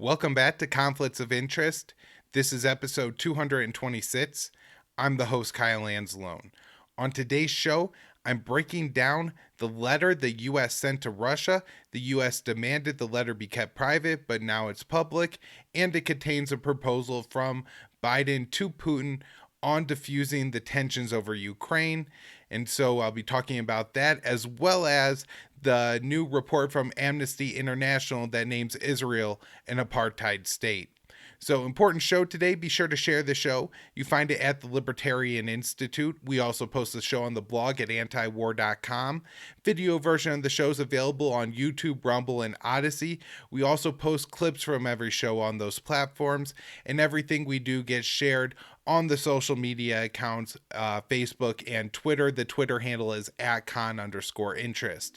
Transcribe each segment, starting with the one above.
Welcome back to Conflicts of Interest. This is episode 226. I'm the host, Kyle Anzalone. On today's show, I'm breaking down the letter the U.S. sent to Russia. The U.S. demanded the letter be kept private, but now it's public, and it contains a proposal from Biden to Putin on diffusing the tensions over Ukraine. And so I'll be talking about that, as well as the new report from Amnesty International that names Israel an apartheid state. So, important show today. Be sure to share the show. You find it at the Libertarian Institute. We also post the show on the blog at antiwar.com. Video version of the show is available on YouTube, Rumble, and Odyssey. We also post clips from every show on those platforms, and everything we do gets shared on the social media accounts, Facebook and Twitter. The Twitter handle is @con_interest.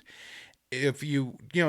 If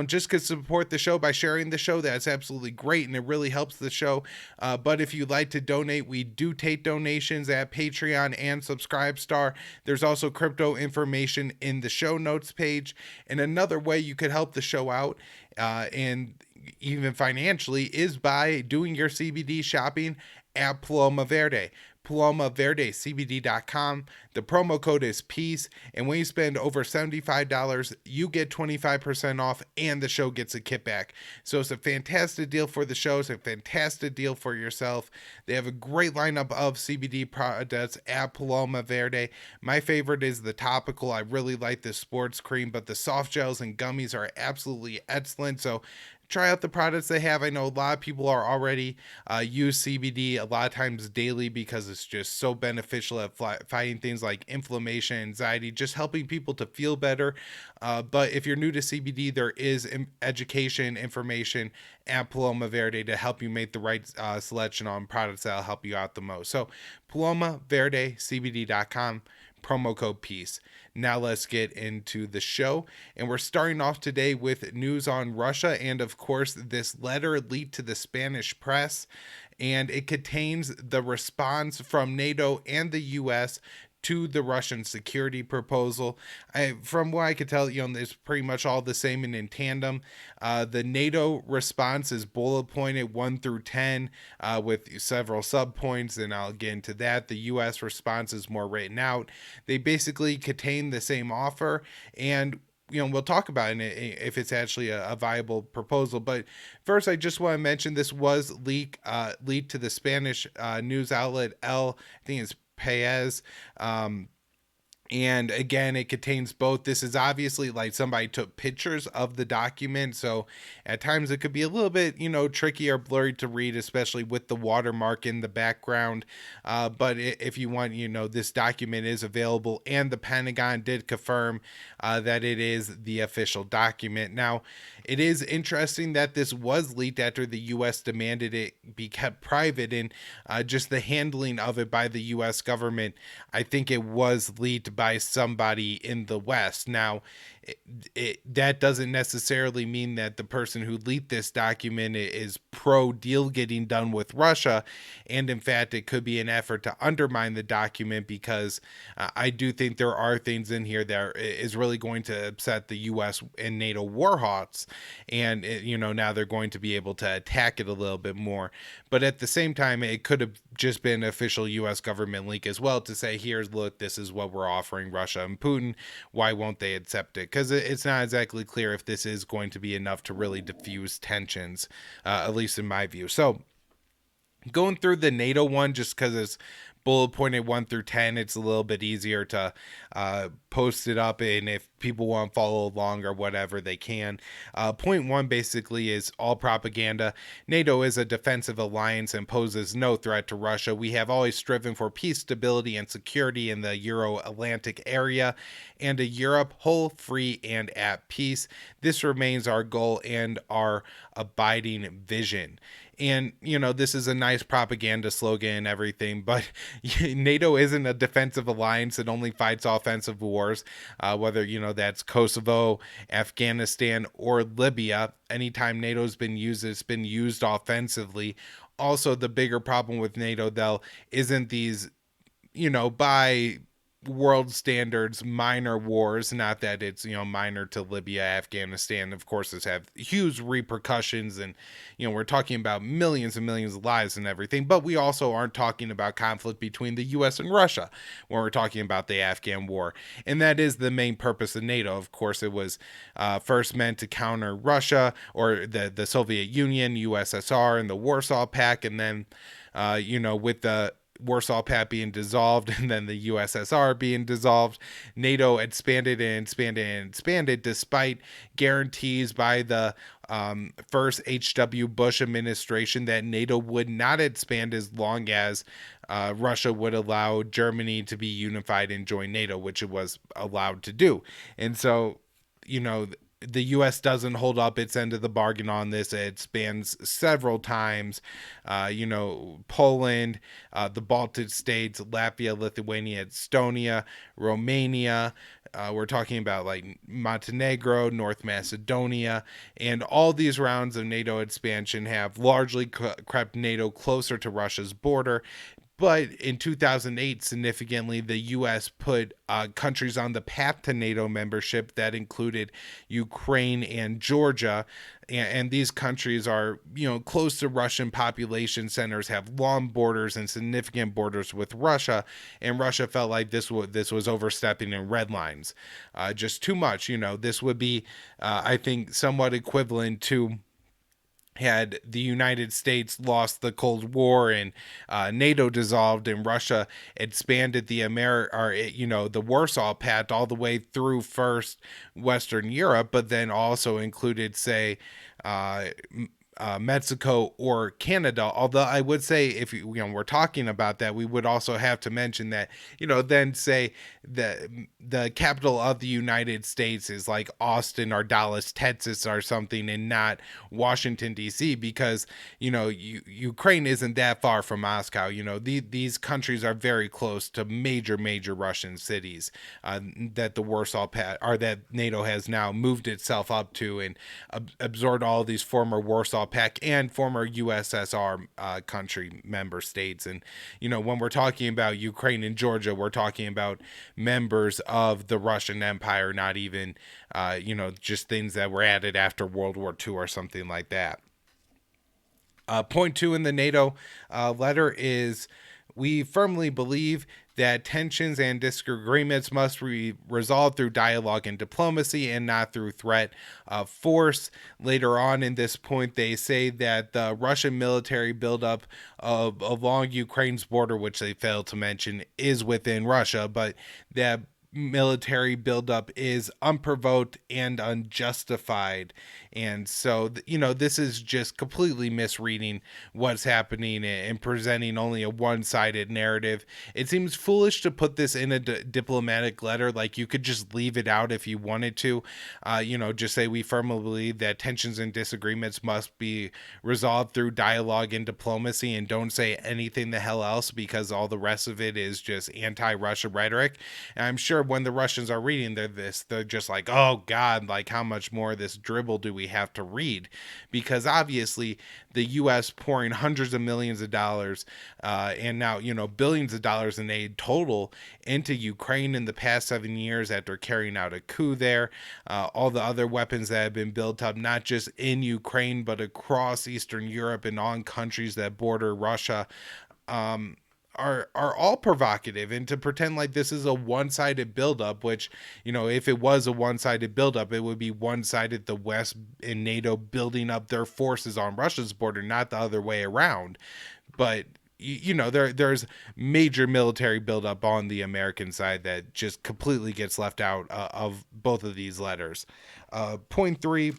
just could support the show by sharing the show, that's absolutely great, and it really helps the show. But if you'd like to donate, we do take donations at Patreon and Subscribestar. There's also crypto information in the show notes page. And another way you could help the show out, and even financially, is by doing your CBD shopping at Paloma Verde. PalomaVerdeCBD.com. The promo code is PEACE, and when you spend over $75, you get 25% off, and the show gets a kickback. So it's a fantastic deal for the show. It's a fantastic deal for yourself. They have a great lineup of CBD products at Paloma Verde. My favorite is the topical. I really like the sports cream, but the soft gels and gummies are absolutely excellent. So try out the products they have. I know a lot of people are already use CBD a lot of times daily because it's just so beneficial at fighting things like inflammation, anxiety, just helping people to feel better. But if you're new to CBD, there is education information at Paloma Verde to help you make the right selection on products that'll help you out the most. So PalomaVerdeCBD.com. Promo code PEACE. Now let's get into the show. And we're starting off today with news on Russia and, of course, this letter leaked to the Spanish press. And it contains the response from NATO and the U.S. to the Russian security proposal. From what I could tell, it's pretty much all the same and in tandem. The NATO response is bullet pointed 1 through 10 with several subpoints, and I'll get into that. The U.S. response is more written out. They basically contain the same offer, and we'll talk about it if it's actually a viable proposal. But first, I just want to mention this was leaked to the Spanish news outlet I think it's Paez. And again, it contains both. This is obviously like somebody took pictures of the document. So at times it could be a little bit, tricky or blurry to read, especially with the watermark in the background. But if you want, this document is available, and the Pentagon did confirm that it is the official document. Now, it is interesting that this was leaked after the U.S. demanded it be kept private, and just the handling of it by the U.S. government. I think it was leaked by somebody in the West. Now, that doesn't necessarily mean that the person who leaked this document is pro deal getting done with Russia. And in fact, it could be an effort to undermine the document, because I do think there are things in here that is really going to upset the U.S. and NATO warhawks. And, now they're going to be able to attack it a little bit more. But at the same time, it could have just been an official U.S. government leak as well to say, look, this is what we're offering Russia and Putin. Why won't they accept it? Because it's not exactly clear if this is going to be enough to really diffuse tensions, at least in my view. So going through the NATO one, just because it's bullet pointed 1 through 10, it's a little bit easier to post it up, and if people want to follow along or whatever, they can. Point 1 basically is all propaganda. NATO is a defensive alliance and poses no threat to Russia. We have always striven for peace, stability, and security in the Euro-Atlantic area, and a Europe whole, free, and at peace. This remains our goal and our abiding vision. And, this is a nice propaganda slogan and everything, but NATO isn't a defensive alliance. It only fights offensive wars, whether, that's Kosovo, Afghanistan, or Libya. Anytime NATO's been used, it's been used offensively. Also, the bigger problem with NATO, though, isn't these, by world standards minor wars. Not that it's, minor to Libya, Afghanistan. Of course, this have huge repercussions, and we're talking about millions and millions of lives and everything. But we also aren't talking about conflict between the U.S. and Russia when we're talking about the Afghan war, and that is the main purpose of NATO. Of course, it was first meant to counter Russia or the Soviet Union, USSR, and the Warsaw Pact, and then with the Warsaw Pact being dissolved and then the USSR being dissolved, NATO expanded and expanded and expanded despite guarantees by the first H.W. Bush administration that NATO would not expand as long as Russia would allow Germany to be unified and join NATO, which it was allowed to do. And so, the U.S. doesn't hold up its end of the bargain on this. It spans several times, Poland, the Baltic states, Latvia, Lithuania, Estonia, Romania. We're talking about like Montenegro, North Macedonia, and all these rounds of NATO expansion have largely crept NATO closer to Russia's border. But in 2008, significantly, the U.S. put countries on the path to NATO membership that included Ukraine and Georgia. And these countries are, close to Russian population centers, have long borders and significant borders with Russia. And Russia felt like this was overstepping in red lines, just too much. This would be, I think, somewhat equivalent to had the United States lost the Cold War and NATO dissolved and Russia expanded the the Warsaw Pact all the way through first Western Europe, but then also included, say, Mexico or Canada. Although I would say, if we're talking about that, we would also have to mention that then say the capital of the United States is like Austin or Dallas, Texas, or something, and not Washington D.C. because Ukraine isn't that far from Moscow. These countries are very close to major Russian cities that the Warsaw Pact or that NATO has now moved itself up to and absorbed all these former Warsaw Pact and former USSR country member states. And when we're talking about Ukraine and Georgia, we're talking about members of the Russian Empire, not even just things that were added after World War II or something like that. Point 2 in the NATO letter is, we firmly believe that tensions and disagreements must be resolved through dialogue and diplomacy and not through threat of force. Later on in this point, they say that the Russian military buildup along Ukraine's border, which they failed to mention, is within Russia, but that military buildup is unprovoked and unjustified. And so, this is just completely misreading what's happening and presenting only a one-sided narrative. It seems foolish to put this in a diplomatic letter. Like, you could just leave it out if you wanted to. Just say, we firmly believe that tensions and disagreements must be resolved through dialogue and diplomacy, and don't say anything the hell else, because all the rest of it is just anti-Russia rhetoric. And I'm sure when the Russians are reading they're just like, oh God, like, how much more of this dribble do we have to read? Because obviously the U.S. pouring hundreds of millions of dollars and now billions of dollars in aid total into Ukraine in the past 7 years after carrying out a coup there, all the other weapons that have been built up not just in Ukraine but across Eastern Europe and on countries that border Russia, are all provocative. And to pretend like this is a one-sided buildup, which, if it was a one-sided buildup, it would be one-sided, the West and NATO building up their forces on Russia's border, not the other way around. But there's major military buildup on the American side that just completely gets left out of both of these letters. Point 3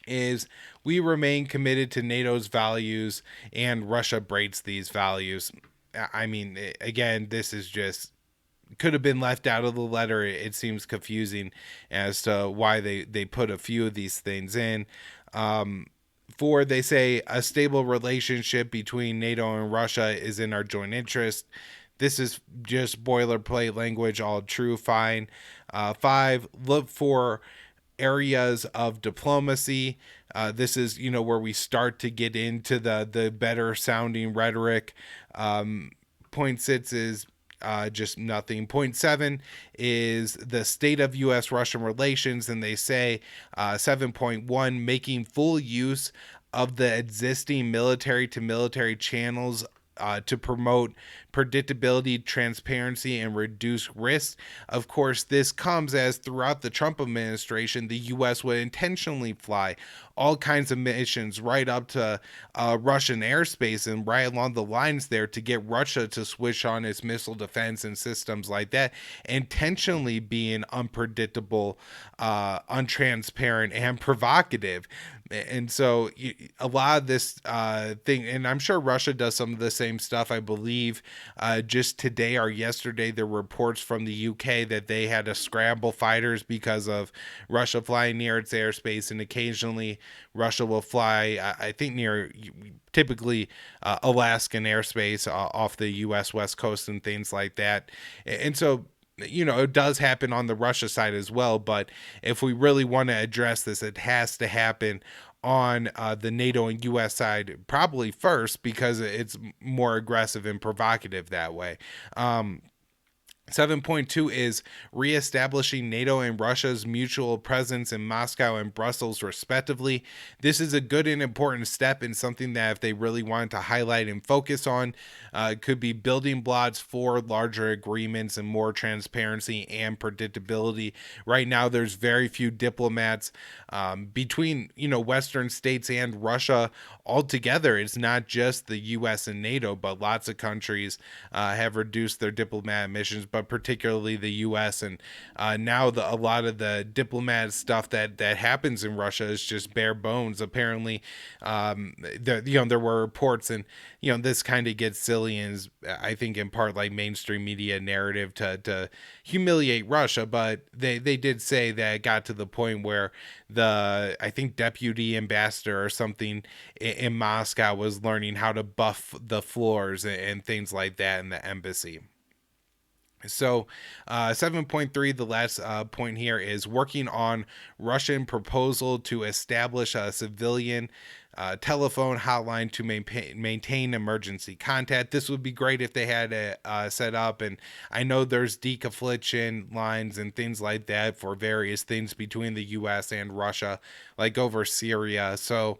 is, we remain committed to NATO's values and Russia breaks these values. I mean, again, this is just could have been left out of the letter. It seems confusing as to why they put a few of these things in. 4, they say a stable relationship between NATO and Russia is in our joint interest. This is just boilerplate language, all true, fine. 5, look for areas of diplomacy. This is, where we start to get into the better sounding rhetoric. Point 6 is, just nothing. Point 7 is the state of U.S. Russian relations, and they say 7.1 making full use of the existing military to military channels to promote predictability, transparency, and reduce risk. Of course, this comes as throughout the Trump administration, the U.S. would intentionally fly all kinds of missions right up to Russian airspace and right along the lines there to get Russia to switch on its missile defense and systems like that, intentionally being unpredictable, untransparent, and provocative. And so a lot of this thing, and I'm sure Russia does some of the same stuff. I believe just today or yesterday, there were reports from the UK that they had to scramble fighters because of Russia flying near its airspace, and occasionally Russia will fly, I think, near typically Alaskan airspace off the U.S. West Coast and things like that. And so, it does happen on the Russia side as well. But if we really want to address this, it has to happen on the NATO and U.S. side, probably first, because it's more aggressive and provocative that way. 7.2 is reestablishing NATO and Russia's mutual presence in Moscow and Brussels, respectively. This is a good and important step, and something that if they really wanted to highlight and focus on, could be building blocks for larger agreements and more transparency and predictability. Right now, there's very few diplomats between Western states and Russia altogether. It's not just the U.S. and NATO, but lots of countries have reduced their diplomatic missions, but particularly the U.S. And now a lot of the diplomat stuff that happens in Russia is just bare bones. Apparently, there were reports, and this kind of gets silly and is, I think, in part like mainstream media narrative to humiliate Russia. But they did say that it got to the point where I think deputy ambassador or something in Moscow was learning how to buff the floors and things like that in the embassy. So 7.3, the last point here, is working on Russian proposal to establish a civilian telephone hotline to maintain emergency contact. This would be great if they had it set up, and I know there's deconfliction lines and things like that for various things between the U.S. and Russia, like over Syria. So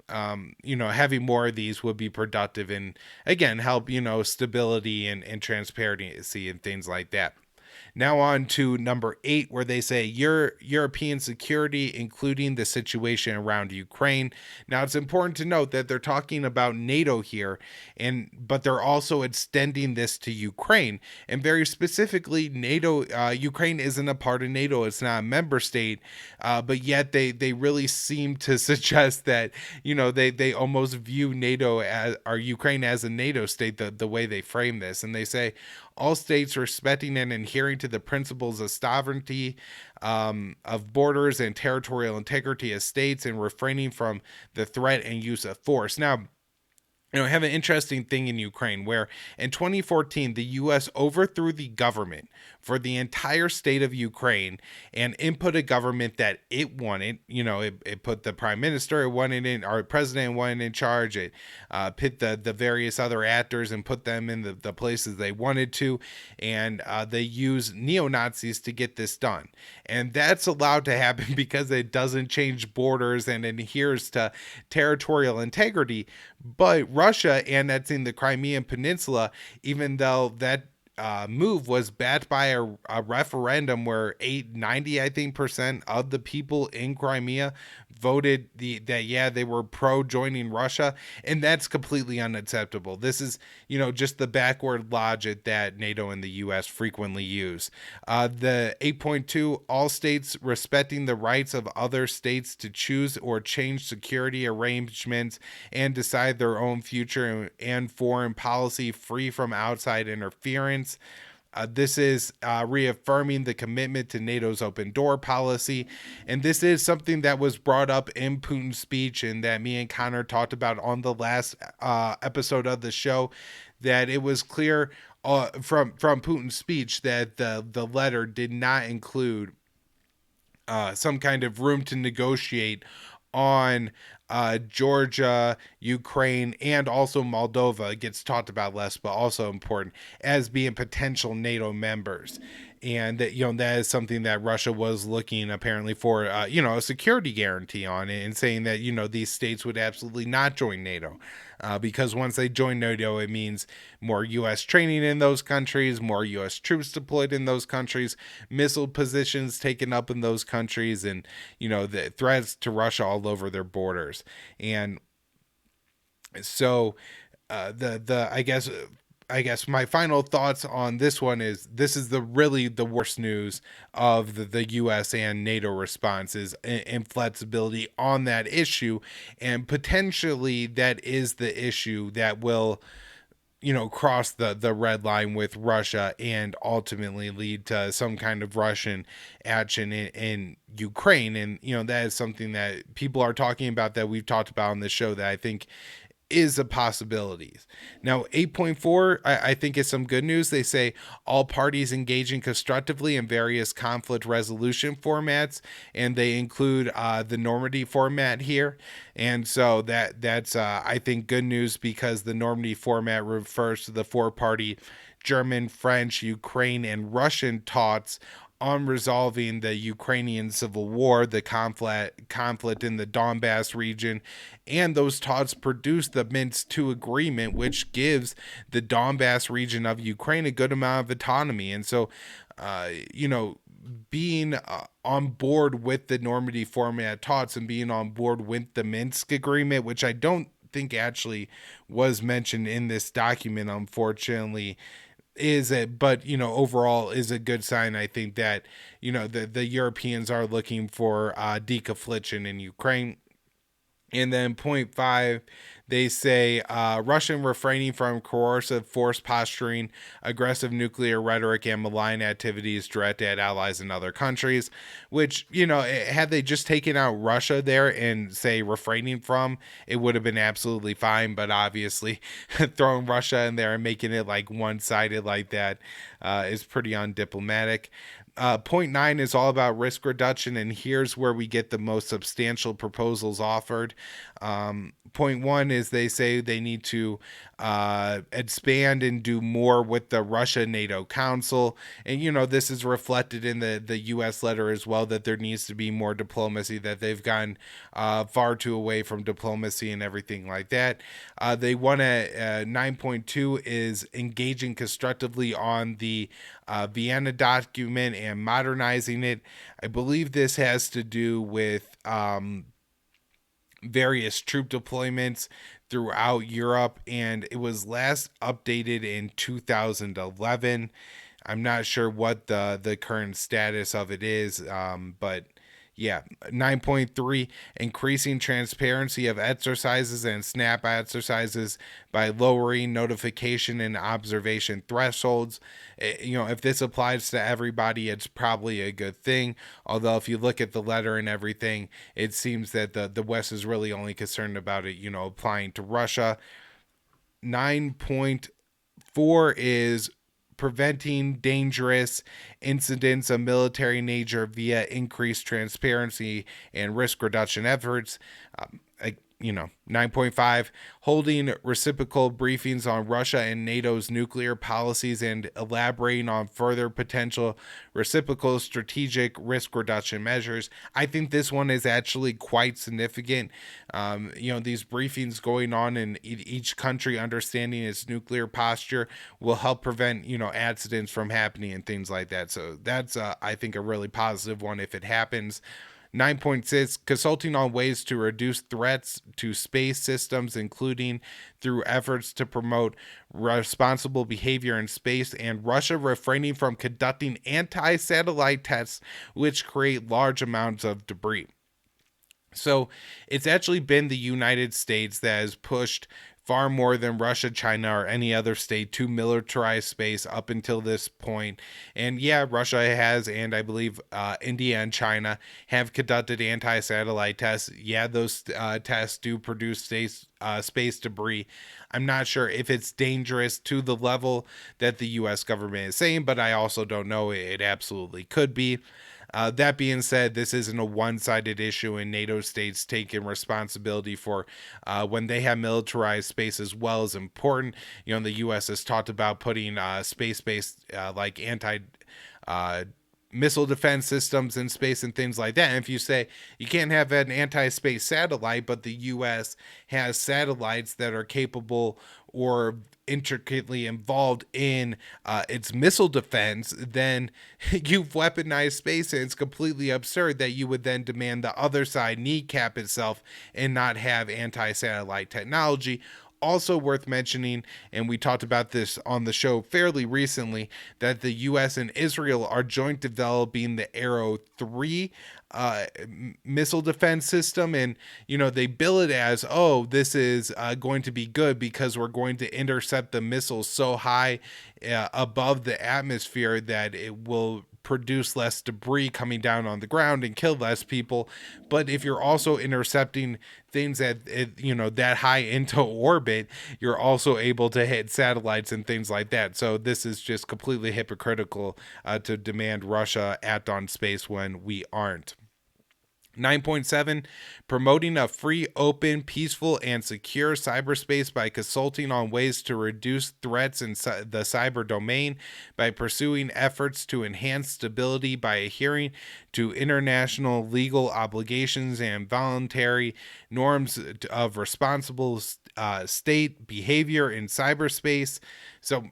having more of these would be productive and, again, help, stability and transparency and things like that. Now on to number 8, where they say European security, including the situation around Ukraine. Now, it's important to note that they're talking about NATO here, but they're also extending this to Ukraine. And very specifically, NATO, Ukraine isn't a part of NATO. It's not a member state, but yet they really seem to suggest that, they almost view NATO or Ukraine as a NATO state, the way they frame this. And they say, all states respecting and adhering to the principles of sovereignty, of borders and territorial integrity of states, and refraining from the threat and use of force. Now, have an interesting thing in Ukraine where in 2014, the U.S. overthrew the government for the entire state of Ukraine and input a government that it wanted. It put the prime minister it wanted in, or president wanted in charge. It put the various other actors and put them in the places they wanted to. And they used neo-Nazis to get this done. And that's allowed to happen because it doesn't change borders and adheres to territorial integrity. But Russia annexing the Crimean Peninsula, even though that move was backed by a referendum where 90, I think, percent of the people in Crimea voted that they were pro joining Russia, and that's completely unacceptable. This is just the backward logic that NATO and the U.S. frequently use. The 8.2, all states respecting the rights of other states to choose or change security arrangements and decide their own future and foreign policy free from outside interference. This is reaffirming the commitment to NATO's open door policy. And this is something that was brought up in Putin's speech and that me and Connor talked about on the last episode of the show, that it was clear from Putin's speech that the letter did not include some kind of room to negotiate on Georgia, Ukraine, and also Moldova gets talked about less, but also important as being potential NATO members. And that, that is something that Russia was looking apparently for, a security guarantee on it, and saying that, these states would absolutely not join NATO. Because once they join NATO, it means more U.S. training in those countries, more U.S. troops deployed in those countries, missile positions taken up in those countries, and the threats to Russia all over their borders. And so, the I guess my final thoughts on this one is this is the worst news of the U.S. and NATO responses and inflexibility on that issue, and potentially that is the issue that will cross the red line with Russia and ultimately lead to some kind of Russian action in Ukraine. And that is something that people are talking about, that we've talked about on this show, that I think is a possibility. Now, 8.4, I think is some good news. They say all parties engaging constructively in various conflict resolution formats, and they include the Normandy format here. And so that's I think good news, because the Normandy format refers to the four-party German, French, Ukraine, and Russian talks on resolving the Ukrainian civil war, the conflict in the Donbass region, and those talks produced the Minsk II agreement, which gives the Donbass region of Ukraine a good amount of autonomy. And so, being on board with the Normandy format talks and being on board with the Minsk agreement, which I don't think actually was mentioned in this document, unfortunately, but overall is a good sign. I think that the Europeans are looking for deconfliction in Ukraine. And then point five, they say Russian refraining from coercive force posturing, aggressive nuclear rhetoric, and malign activities directed at allies and other countries. Which, had they just taken out Russia there and say refraining from, it would have been absolutely fine. But obviously, throwing Russia in there and making it like one-sided like that is pretty undiplomatic. Point nine is all about risk reduction, and here's where we get the most substantial proposals offered. Point one is they say they need to expand and do more with the Russia NATO Council. And, this is reflected in the U.S. letter as well, that there needs to be more diplomacy, that they've gone far too away from diplomacy and everything like that. They want to, 9.2 is engaging constructively on the Vienna document and modernizing it. I believe this has to do with various troop deployments throughout Europe, and it was last updated in 2011. I'm not sure what the current status of it is, but yeah. 9.3, increasing transparency of exercises and SNAP exercises by lowering notification and observation thresholds. If this applies to everybody, it's probably a good thing. Although if you look at the letter and everything, it seems that the West is really only concerned about it, applying to Russia. 9.4 is preventing dangerous incidents of military nature via increased transparency and risk reduction efforts. 9.5, holding reciprocal briefings on Russia and NATO's nuclear policies and elaborating on further potential reciprocal strategic risk reduction measures. I think this one is actually quite significant. These briefings going on in each country understanding its nuclear posture will help prevent, accidents from happening and things like that. So that's, I think, a really positive one if it happens. 9.6, consulting on ways to reduce threats to space systems, including through efforts to promote responsible behavior in space, and Russia refraining from conducting anti-satellite tests, which create large amounts of debris. So it's actually been the United States that has pushed far more than Russia, China, or any other state to militarize space up until this point. And yeah, Russia has, and I believe India and China have conducted anti-satellite tests. Yeah, those tests do produce space debris. I'm not sure if it's dangerous to the level that the U.S. government is saying, but I also don't know. It absolutely could be. That being said, this isn't a one-sided issue, and NATO states taking responsibility for when they have militarized space as well is important. The U.S. has talked about putting space-based like anti uh, missile defense systems in space and things like that. And if you say you can't have an anti-space satellite, but the US has satellites that are capable or intricately involved in its missile defense, then you've weaponized space, and it's completely absurd that you would then demand the other side kneecap itself and not have anti-satellite technology. Also worth mentioning, and we talked about this on the show fairly recently, that the US and Israel are joint developing the Arrow 3 missile defense system. And they bill it as, oh, this is going to be good because we're going to intercept the missiles so high above the atmosphere that it will produce less debris coming down on the ground and kill less people. But if you're also intercepting things at that high into orbit, you're also able to hit satellites and things like that. So this is just completely hypocritical to demand Russia act on space when we aren't. 9.7, promoting a free, open, peaceful, and secure cyberspace by consulting on ways to reduce threats in the cyber domain, by pursuing efforts to enhance stability by adhering to international legal obligations and voluntary norms of responsible state behavior in cyberspace. So,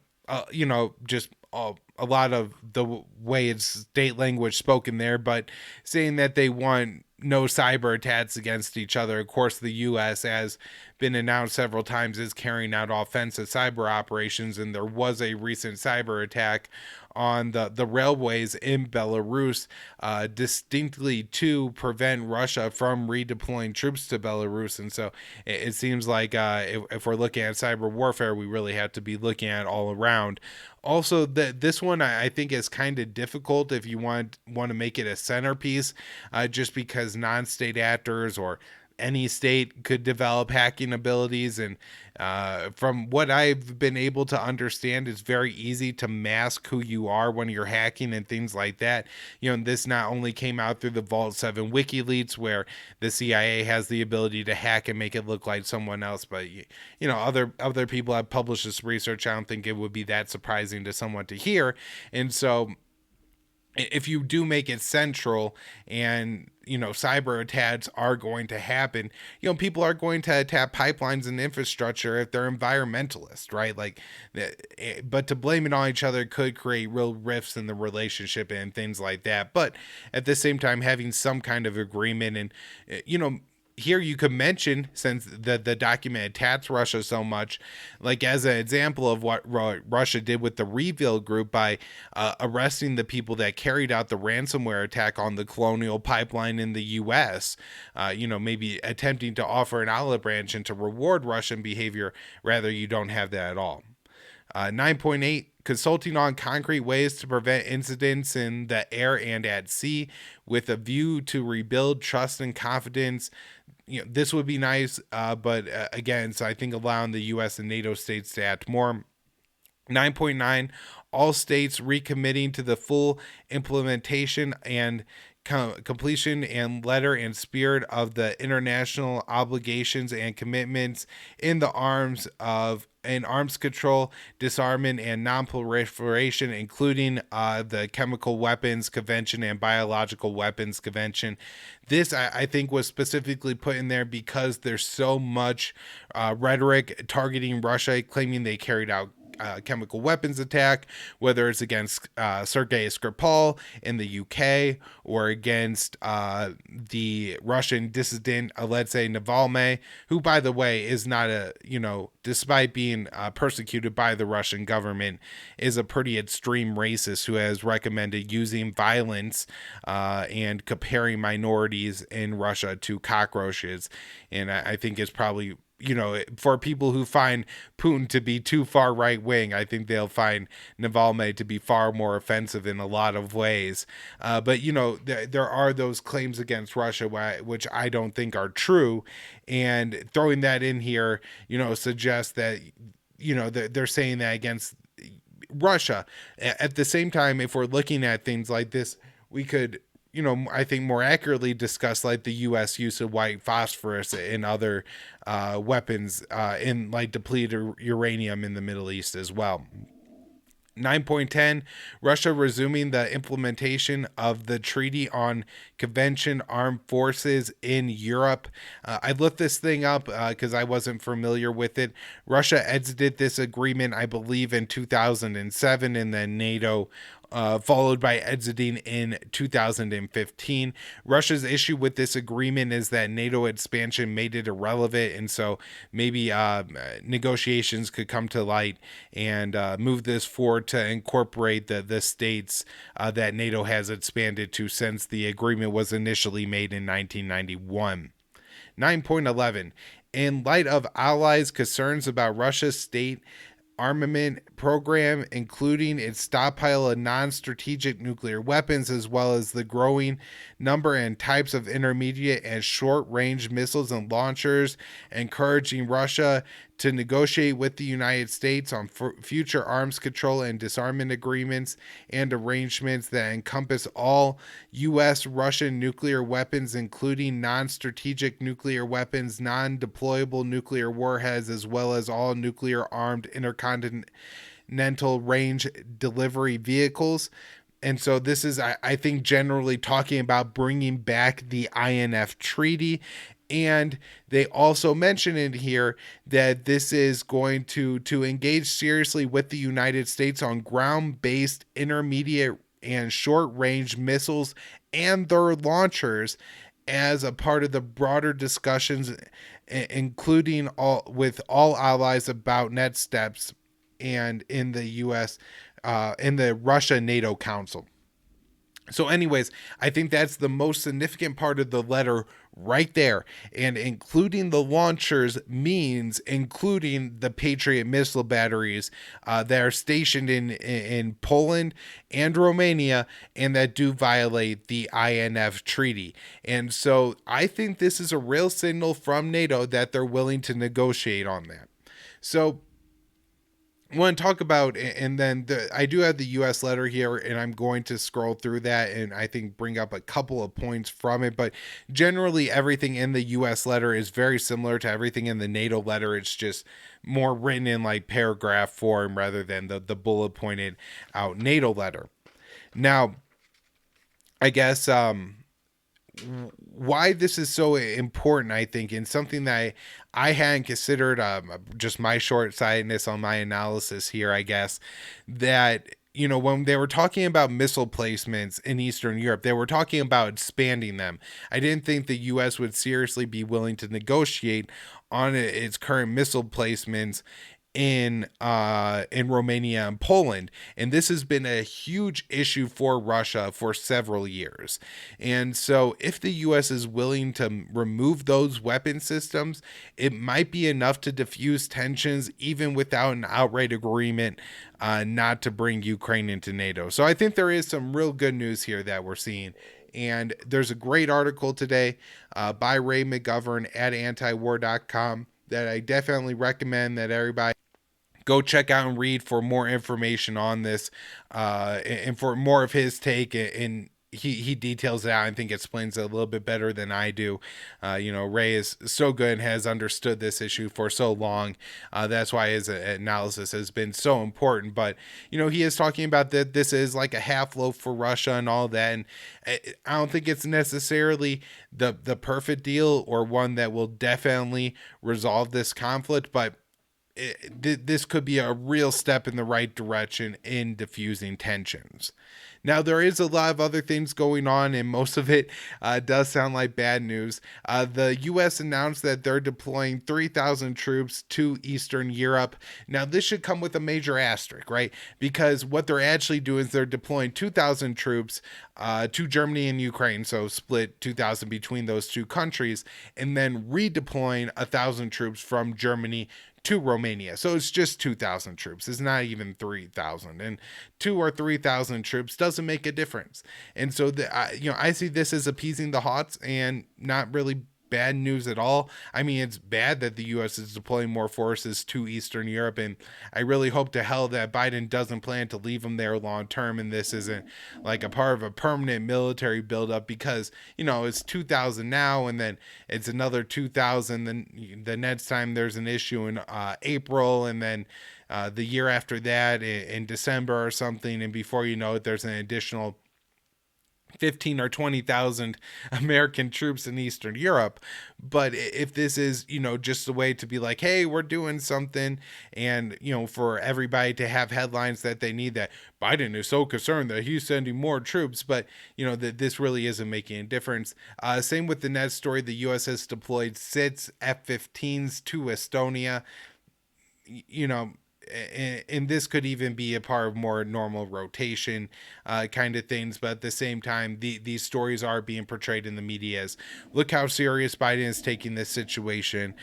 just a lot of the way it's state language spoken there, but saying that they want no cyber attacks against each other. Of course, the U.S., has been announced several times, is carrying out offensive cyber operations, and there was a recent cyber attack on the railways in Belarus, distinctly to prevent Russia from redeploying troops to Belarus. And so it seems like if we're looking at cyber warfare, we really have to be looking at all around. Also, this one I think is kind of difficult if you want to make it a centerpiece, just because non-state actors or any state could develop hacking abilities. And from what I've been able to understand, it's very easy to mask who you are when you're hacking and things like that. This not only came out through the Vault 7 WikiLeaks, where the CIA has the ability to hack and make it look like someone else, but other people have published this research. I don't think it would be that surprising to someone to hear. And so if you do make it central, and cyber attacks are going to happen, people are going to attack pipelines and infrastructure if they're environmentalists, right? But to blame it on each other could create real rifts in the relationship and things like that. But at the same time, having some kind of agreement, and here you could mention, since the document attacks Russia so much, like as an example of what Russia did with the Reveal group by arresting the people that carried out the ransomware attack on the Colonial Pipeline in the U.S., maybe attempting to offer an olive branch and to reward Russian behavior. Rather, you don't have that at all. 9.8, consulting on concrete ways to prevent incidents in the air and at sea with a view to rebuild trust and confidence. This would be nice, but again, so I think allowing the U.S. and NATO states to act more. 9.9, all states recommitting to the full implementation and completion and letter and spirit of the international obligations and commitments in the arms control, disarmament, and non-proliferation, including the Chemical Weapons Convention and Biological Weapons Convention. This, I think, was specifically put in there because there's so much rhetoric targeting Russia, claiming they carried out chemical weapons attack, whether it's against Sergei Skripal in the UK or against the Russian dissident Alexei Navalny, who, by the way, is not despite being persecuted by the Russian government, is a pretty extreme racist who has recommended using violence and comparing minorities in Russia to cockroaches. And I think it's probably, for people who find Putin to be too far right wing, I think they'll find Navalny to be far more offensive in a lot of ways. But there are those claims against Russia which I don't think are true, and throwing that in here, suggests that they're saying that against Russia. At the same time, if we're looking at things like this, we could I think more accurately discuss like the U.S. use of white phosphorus and other weapons in like depleted uranium in the Middle East as well. 9.10, Russia resuming the implementation of the Treaty on Convention Armed Forces in Europe. I looked this thing up because I wasn't familiar with it. Russia exited this agreement, I believe, in 2007, and then NATO followed by exiting in 2015. Russia's issue with this agreement is that NATO expansion made it irrelevant, and so maybe negotiations could come to light and move this forward to incorporate the states that NATO has expanded to since the agreement was initially made in 1991. 9.11. In light of allies' concerns about Russia's state armament program, including its stockpile of non-strategic nuclear weapons, as well as the growing number and types of intermediate and short-range missiles and launchers, encouraging Russia to negotiate with the United States on future arms control and disarmament agreements and arrangements that encompass all U.S. Russian nuclear weapons, including non-strategic nuclear weapons, non-deployable nuclear warheads, as well as all nuclear armed intercontinental range delivery vehicles. And so this is, I think, generally talking about bringing back the INF Treaty. And they also mention in here that this is going to engage seriously with the United States on ground-based intermediate and short-range missiles and their launchers as a part of the broader discussions, including with all allies about next steps and in the U.S. In the Russia NATO Council. So anyways, I think that's the most significant part of the letter right there. And including the launchers means including the Patriot missile batteries that are stationed in Poland and Romania and that do violate the INF Treaty. And so I think this is a real signal from NATO that they're willing to negotiate on that. So I want to talk about, and then I do have the U.S. letter here, and I'm going to scroll through that and I think bring up a couple of points from it. But generally, everything in the U.S. letter is very similar to everything in the NATO letter. It's just more written in like paragraph form rather than the bullet pointed out NATO letter. Now, I guess why this is so important, I think, and something that I hadn't considered, just my short-sightedness on my analysis here, I guess, that, when they were talking about missile placements in Eastern Europe, they were talking about expanding them. I didn't think the U.S. would seriously be willing to negotiate on its current missile placements in Romania and Poland, and this has been a huge issue for Russia for several years. And so if the US is willing to remove those weapon systems, it might be enough to diffuse tensions even without an outright agreement not to bring Ukraine into NATO. So I think there is some real good news here that we're seeing. And there's a great article today by Ray McGovern at antiwar.com that I definitely recommend that everybody go check out and read for more information on this and for more of his take. And he details it out. I think explains it a little bit better than I do. Ray is so good and has understood this issue for so long. That's why his analysis has been so important. But, he is talking about that this is like a half loaf for Russia and all that. And I don't think it's necessarily the perfect deal or one that will definitely resolve this conflict, but this could be a real step in the right direction in diffusing tensions. Now, there is a lot of other things going on, and most of it does sound like bad news. The U.S. announced that they're deploying 3,000 troops to Eastern Europe. Now, this should come with a major asterisk, right? Because what they're actually doing is they're deploying 2,000 troops to Germany and Ukraine, so split 2,000 between those two countries, and then redeploying 1,000 troops from Germany to Romania. So it's just 2,000 troops. It's not even 3,000. And 2 or 3,000 troops doesn't make a difference. And so, I see this as appeasing the Hots and not really bad news at all. I mean, it's bad that the U.S. is deploying more forces to Eastern Europe, and I really hope to hell that Biden doesn't plan to leave them there long term, and this isn't like a part of a permanent military buildup, because it's 2,000 now, and then it's another 2,000. Then the next time there's an issue in April, and then the year after that in December or something, and before you know it, there's an additional 15 or 20,000 American troops in Eastern Europe. But if this is, just a way to be like, hey, we're doing something, and, for everybody to have headlines that they need, that Biden is so concerned that he's sending more troops, but, that this really isn't making a difference. Same with the next story. The U.S. has deployed 6 F-15s to Estonia. you know, and this could even be a part of more normal rotation kind of things. But at the same time, these stories are being portrayed in the media as, look how serious Biden is taking this situation.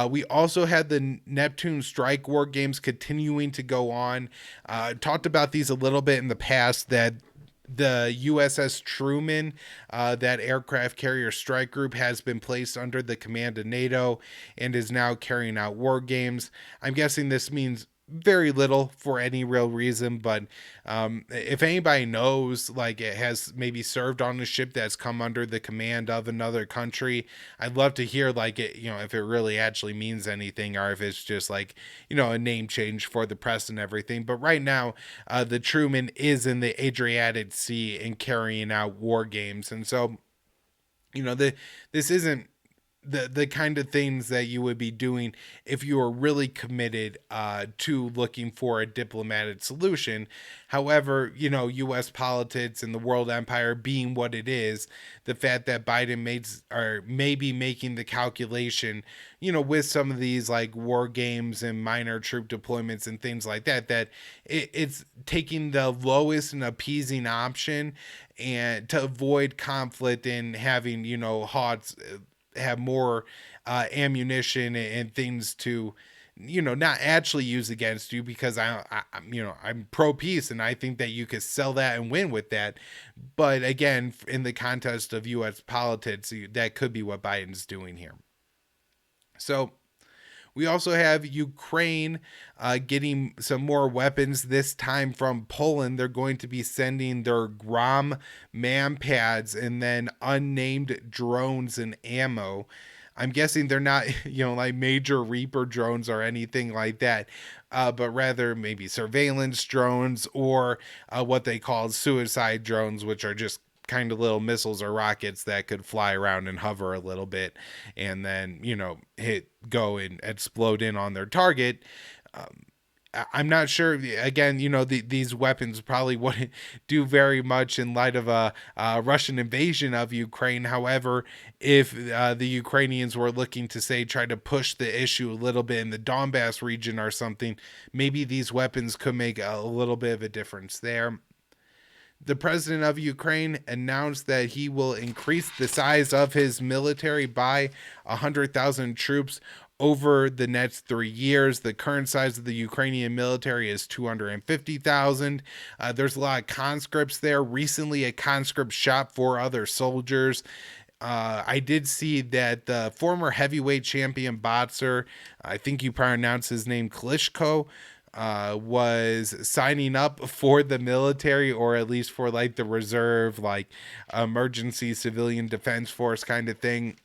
We also had the Neptune strike war games continuing to go on. Talked about these a little bit in the past, that the USS Truman, that aircraft carrier strike group, has been placed under the command of NATO and is now carrying out war games. I'm guessing this means very little for any real reason, but if anybody knows, like, it has maybe served on a ship that's come under the command of another country, I'd love to hear, like, it, if it really actually means anything, or if it's just like, a name change for the press and everything. But right now, the Truman is in the Adriatic Sea and carrying out war games. And so, this isn't the kind of things that you would be doing if you were really committed to looking for a diplomatic solution. However, U.S. politics and the world empire being what it is, the fact that Biden may be making the calculation, with some of these like war games and minor troop deployments and things like that, that it's taking the lowest and appeasing option, and to avoid conflict and having, Hots have more ammunition and things to, not actually use against you, because I'm pro peace, and I think that you could sell that and win with that. But again, in the context of U.S. politics, that could be what Biden's doing here. So we also have Ukraine getting some more weapons, this time from Poland. They're going to be sending their Grom man pads and then unnamed drones and ammo. I'm guessing they're not, like major Reaper drones or anything like that, but rather maybe surveillance drones, or what they call suicide drones, which are just kind of little missiles or rockets that could fly around and hover a little bit, and then go and explode in on their target. I'm not sure. Again, these weapons probably wouldn't do very much in light of a Russian invasion of Ukraine. However, if the Ukrainians were looking to, say, try to push the issue a little bit in the Donbass region or something, maybe these weapons could make a little bit of a difference there. The president of Ukraine announced that he will increase the size of his military by 100,000 troops over the next 3 years. The current size of the Ukrainian military is 250,000. There's a lot of conscripts there. Recently, a conscript shot 4 other soldiers. I did see that the former heavyweight champion boxer, I think you pronounce his name Klitschko, was signing up for the military, or at least for like the reserve, like emergency civilian defense force kind of thing.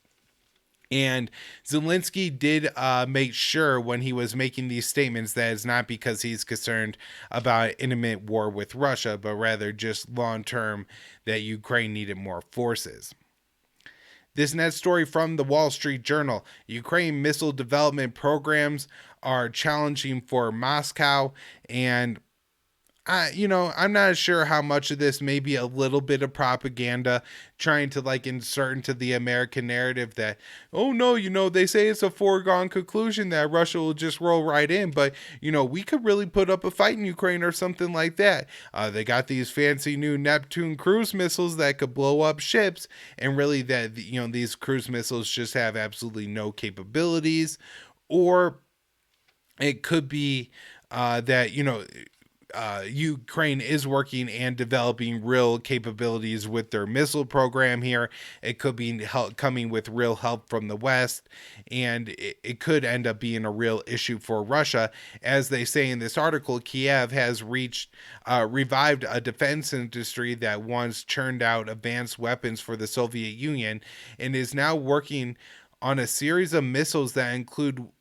And Zelensky did make sure when he was making these statements that it's not because he's concerned about imminent war with Russia, but rather just long term that Ukraine needed more forces. This next story from the Wall Street Journal: Ukraine missile development programs are challenging for Moscow. And I'm not sure how much of this may be a little bit of propaganda trying to like insert into the American narrative that, oh no, they say it's a foregone conclusion that Russia will just roll right in, but we could really put up a fight in Ukraine or something like that. They got these fancy new Neptune cruise missiles that could blow up ships, and really that, these cruise missiles just have absolutely no capabilities. Or it could be that, Ukraine is working and developing real capabilities with their missile program here. It could be coming with real help from the West, and it could end up being a real issue for Russia. As they say in this article, Kiev has revived a defense industry that once churned out advanced weapons for the Soviet Union and is now working on a series of missiles that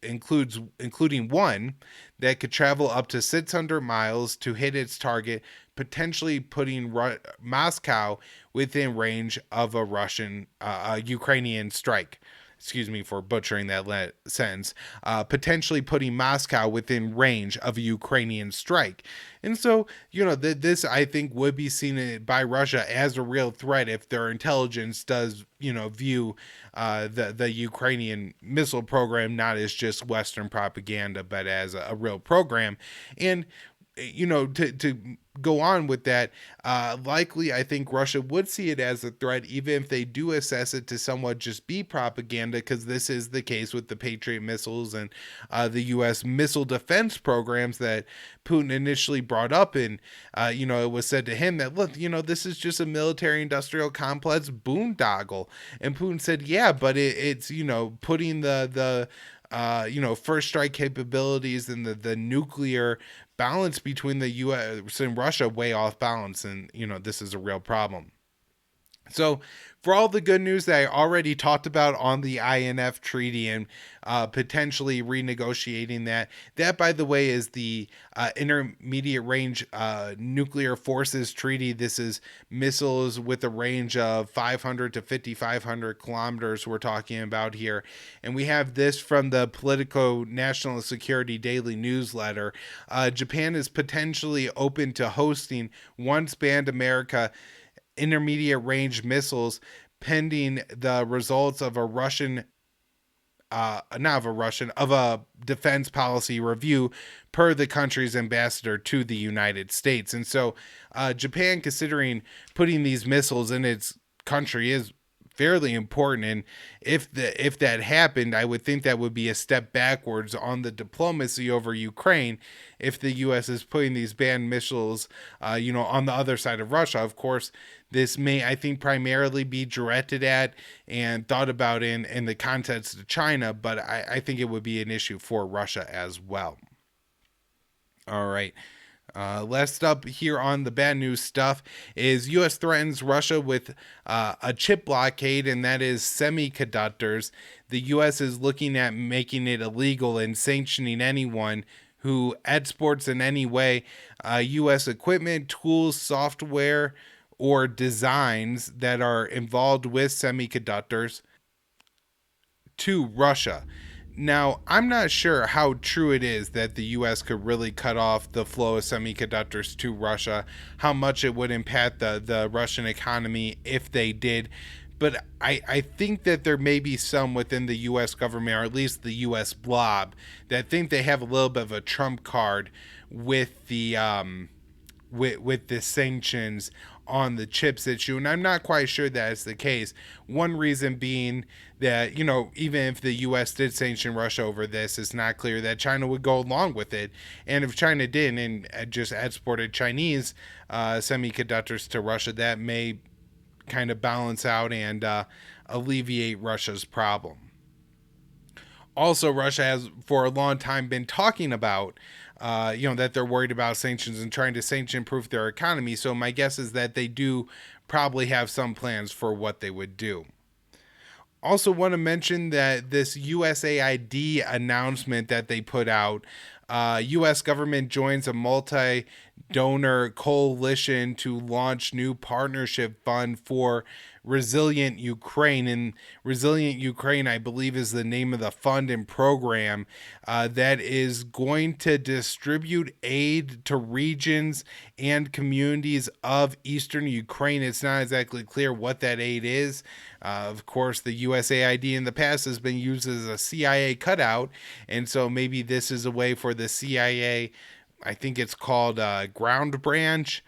including one that could travel up to 600 miles to hit its target, potentially putting Moscow within range of a Ukrainian strike. Excuse me for butchering that sentence. Potentially putting Moscow within range of a Ukrainian strike. And so, this I think would be seen by Russia as a real threat if their intelligence does, view the Ukrainian missile program not as just Western propaganda, but as a real program. And to go on with that, likely I think Russia would see it as a threat, even if they do assess it to somewhat just be propaganda, because this is the case with the Patriot missiles and the U.S. missile defense programs that Putin initially brought up. And, it was said to him that, look, this is just a military industrial complex boondoggle. And Putin said, yeah, but it's, putting the first strike capabilities and the nuclear balance between the U.S. and Russia way off balance. And, this is a real problem. So for all the good news that I already talked about on the INF treaty and potentially renegotiating that, by the way, is the Intermediate Range Nuclear Forces Treaty. This is missiles with a range of 500 to 5,500 kilometers we're talking about here. And we have this from the Politico National Security Daily Newsletter. Japan is potentially open to hosting once banned America intermediate range missiles pending the results of a defense policy review per the country's ambassador to the United States. And so Japan considering putting these missiles in its country is fairly important. And if that happened, I would think that would be a step backwards on the diplomacy over Ukraine if the U.S. is putting these banned missiles, on the other side of Russia. Of course, this may, I think, primarily be directed at and thought about in the context of China, but I think it would be an issue for Russia as well. All right. Last up here on the bad news stuff is U.S. threatens Russia with a chip blockade, and that is semiconductors. The U.S. is looking at making it illegal and sanctioning anyone who exports in any way U.S. equipment, tools, software, or designs that are involved with semiconductors to Russia. Now, I'm not sure how true it is that the U.S. could really cut off the flow of semiconductors to Russia, how much it would impact the Russian economy if they did. But I think that there may be some within the U.S. government, or at least the U.S. blob, that think they have a little bit of a trump card with the sanctions on the chips issue, and I'm not quite sure that is the case. One reason being that, even if the U.S. did sanction Russia over this, it's not clear that China would go along with it. And if China didn't and just exported Chinese semiconductors to Russia, that may kind of balance out and alleviate Russia's problem. Also, Russia has for a long time been talking about that they're worried about sanctions and trying to sanction-proof their economy. So my guess is that they do probably have some plans for what they would do. Also want to mention that this USAID announcement that they put out, U.S. government joins a multi-donor coalition to launch new partnership fund for Resilient Ukraine. And Resilient Ukraine, I believe, is the name of the fund and program that is going to distribute aid to regions and communities of eastern Ukraine. It's not exactly clear what that aid is. Of course, the USAID in the past has been used as a CIA cutout, and so maybe this is a way for the CIA, I think it's called Ground Branch,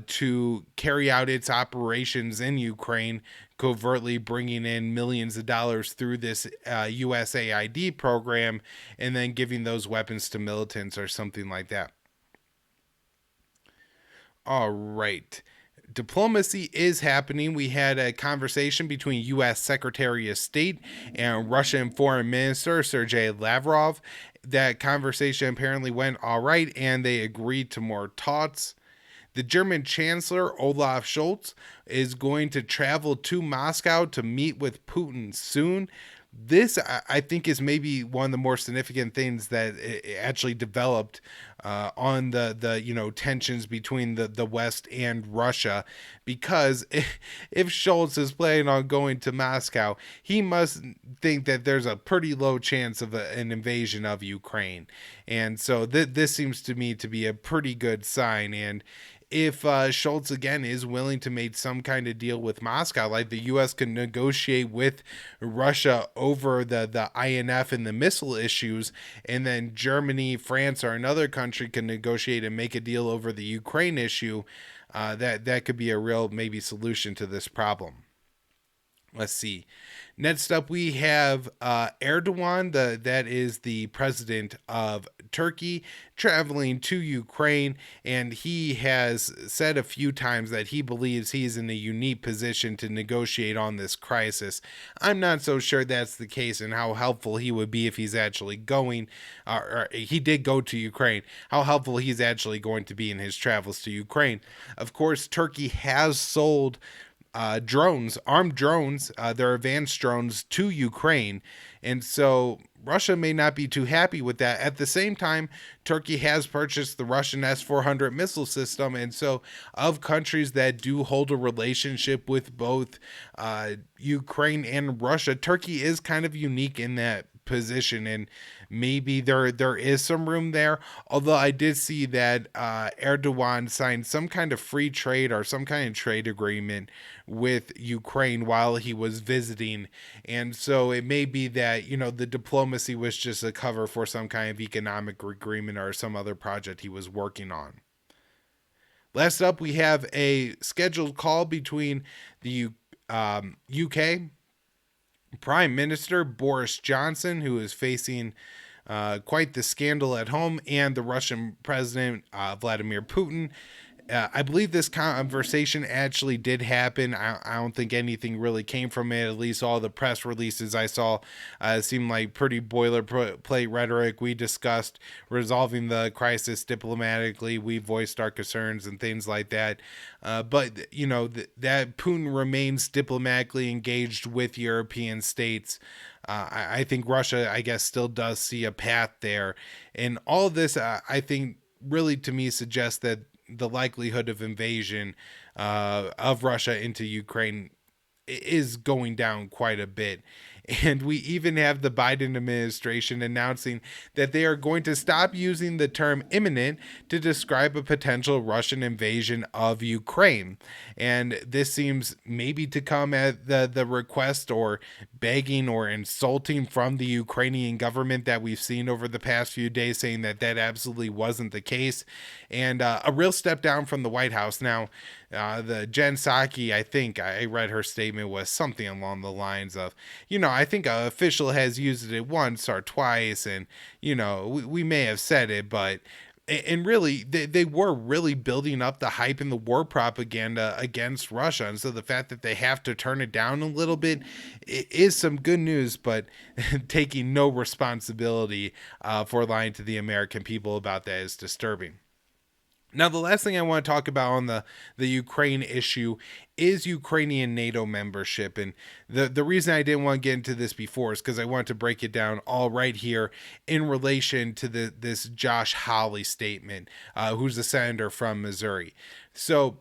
to carry out its operations in Ukraine, covertly bringing in millions of dollars through this USAID program and then giving those weapons to militants or something like that. All right. Diplomacy is happening. We had a conversation between U.S. Secretary of State and Russian Foreign Minister Sergei Lavrov. That conversation apparently went all right, and they agreed to more talks. The German Chancellor Olaf Scholz is going to travel to Moscow to meet with Putin soon. This, I think, is maybe one of the more significant things that actually developed on the tensions between the West and Russia, because if Scholz is planning on going to Moscow, he must think that there's a pretty low chance of an invasion of Ukraine, and so this seems to me to be a pretty good sign. And if Scholz again is willing to make some kind of deal with Moscow, like the U.S. can negotiate with Russia over the INF and the missile issues, and then Germany, France, or another country can negotiate and make a deal over the Ukraine issue, that could be a real maybe solution to this problem. Let's see. Next up, we have Erdogan, that is the president of Turkey, traveling to Ukraine, and he has said a few times that he believes he's in a unique position to negotiate on this crisis. I'm not so sure that's the case, and how helpful he would be if he's actually going, or he did go to Ukraine, how helpful he's actually going to be in his travels to Ukraine. Of course, Turkey has sold drones, armed drones, their advanced drones to Ukraine. And so Russia may not be too happy with that. At the same time, Turkey has purchased the Russian S-400 missile system. And so of countries that do hold a relationship with both Ukraine and Russia, Turkey is kind of unique in that position, and maybe there is some room there. Although I did see that Erdogan signed some kind of free trade or some kind of trade agreement with Ukraine while he was visiting, and so it may be that the diplomacy was just a cover for some kind of economic agreement or some other project he was working on. Last up, we have a scheduled call between the UK Prime Minister Boris Johnson, who is facing quite the scandal at home, and the Russian President Vladimir Putin. I believe this conversation actually did happen. I don't think anything really came from it. At least all the press releases I saw seemed like pretty boilerplate rhetoric. We discussed resolving the crisis diplomatically. We voiced our concerns and things like that. But that Putin remains diplomatically engaged with European states. I think Russia, I guess, still does see a path there. And all this, I think, really to me suggests that the likelihood of invasion of Russia into Ukraine is going down quite a bit. And we even have the Biden administration announcing that they are going to stop using the term imminent to describe a potential Russian invasion of Ukraine. And this seems maybe to come at the request or begging or insulting from the Ukrainian government that we've seen over the past few days, saying that absolutely wasn't the case. And a real step down from the White House. Now, the Jen Psaki, I think I read her statement was something along the lines of, I think an official has used it once or twice, and we may have said it, but and really they were really building up the hype and the war propaganda against Russia, and so the fact that they have to turn it down a little bit is some good news, but taking no responsibility for lying to the American people about that is disturbing. Now, the last thing I want to talk about on the Ukraine issue is Ukrainian NATO membership. And the reason I didn't want to get into this before is because I want to break it down all right here in relation to this Josh Hawley statement, who's a senator from Missouri. So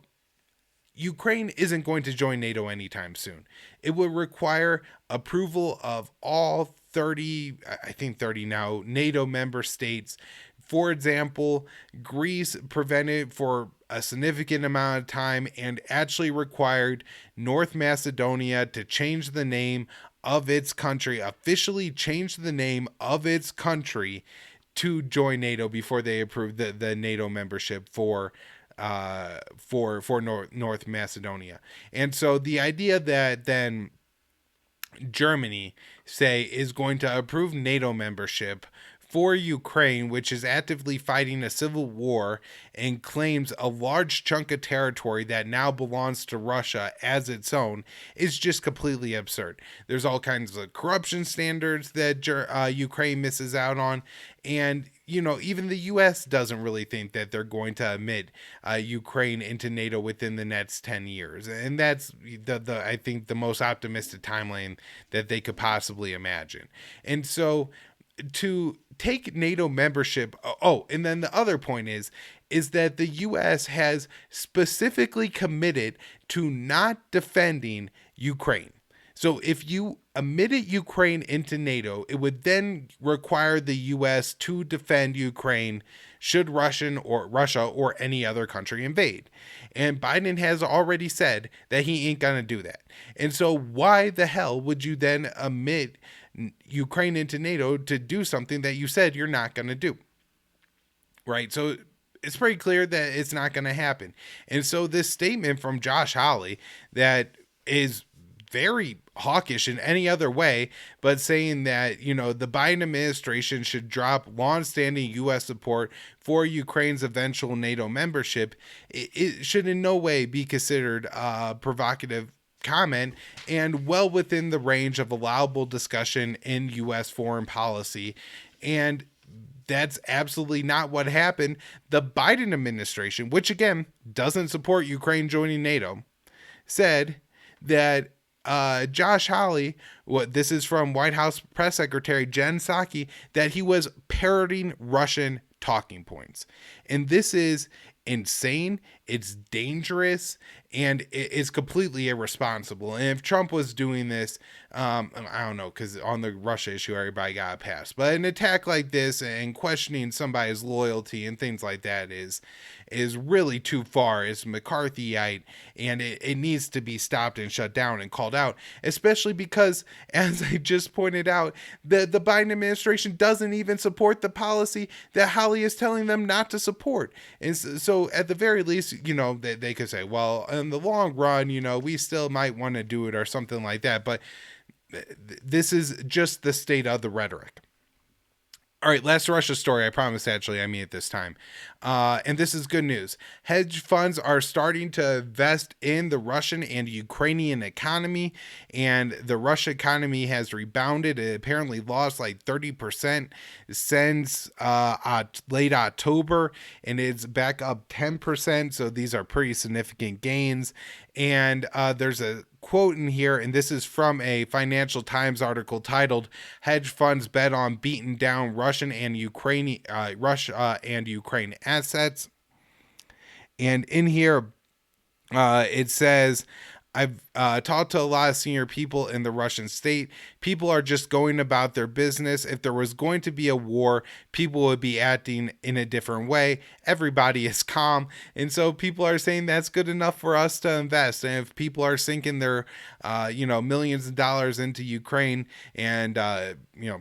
Ukraine isn't going to join NATO anytime soon. It would require approval of all 30, I think 30 now, NATO member states. For example, Greece prevented for a significant amount of time and actually required North Macedonia to change the name of its country, officially change the name of its country to join NATO before they approved the NATO membership for North Macedonia. And so the idea that then Germany, say, is going to approve NATO membership for Ukraine, which is actively fighting a civil war and claims a large chunk of territory that now belongs to Russia as its own, is just completely absurd. There's all kinds of corruption standards that Ukraine misses out on. And, even the U.S. doesn't really think that they're going to admit Ukraine into NATO within the next 10 years. And that's I think, the most optimistic timeline that they could possibly imagine. And so to take NATO membership. Oh, and then the other point is that the US has specifically committed to not defending Ukraine. So if you admitted Ukraine into NATO, it would then require the US to defend Ukraine should Russia or any other country invade. And Biden has already said that he ain't gonna do that. And so why the hell would you then admit Ukraine into NATO to do something that you said you're not going to do? Right? So it's pretty clear that it's not going to happen. And so this statement from Josh Hawley that is very hawkish in any other way, but saying that, the Biden administration should drop longstanding U.S. support for Ukraine's eventual NATO membership, it should in no way be considered provocative comment and well within the range of allowable discussion in U.S. foreign policy. And that's absolutely not what happened. The Biden administration, which again doesn't support Ukraine joining NATO, said that Josh Hawley, this is from White House Press Secretary Jen Psaki, that he was parroting Russian talking points. And this is insane, it's dangerous, and it's completely irresponsible. And if Trump was doing this, I don't know, because on the Russia issue, everybody got a pass. But an attack like this and questioning somebody's loyalty and things like that is really too far. It's McCarthyite, and it needs to be stopped and shut down and called out, especially because, as I just pointed out, the Biden administration doesn't even support the policy that Hawley is telling them not to support. And so at the very least, they could say, well, in the long run, we still might want to do it or something like that. But this is just the state of the rhetoric. All right, last Russia story. I promise, actually, I mean it this time. And this is good news. Hedge funds are starting to invest in the Russian and Ukrainian economy, and the Russian economy has rebounded. It apparently lost like 30% since late October, and it's back up 10%. So these are pretty significant gains. And there's a quote in here, and this is from a Financial Times article titled "Hedge Funds Bet on Beating Down Russia and Ukraine Assets." And in here, it says, I've talked to a lot of senior people in the Russian state. People are just going about their business. If there was going to be a war, people would be acting in a different way. Everybody is calm. And so people are saying that's good enough for us to invest. And if people are sinking their, millions of dollars into Ukraine and,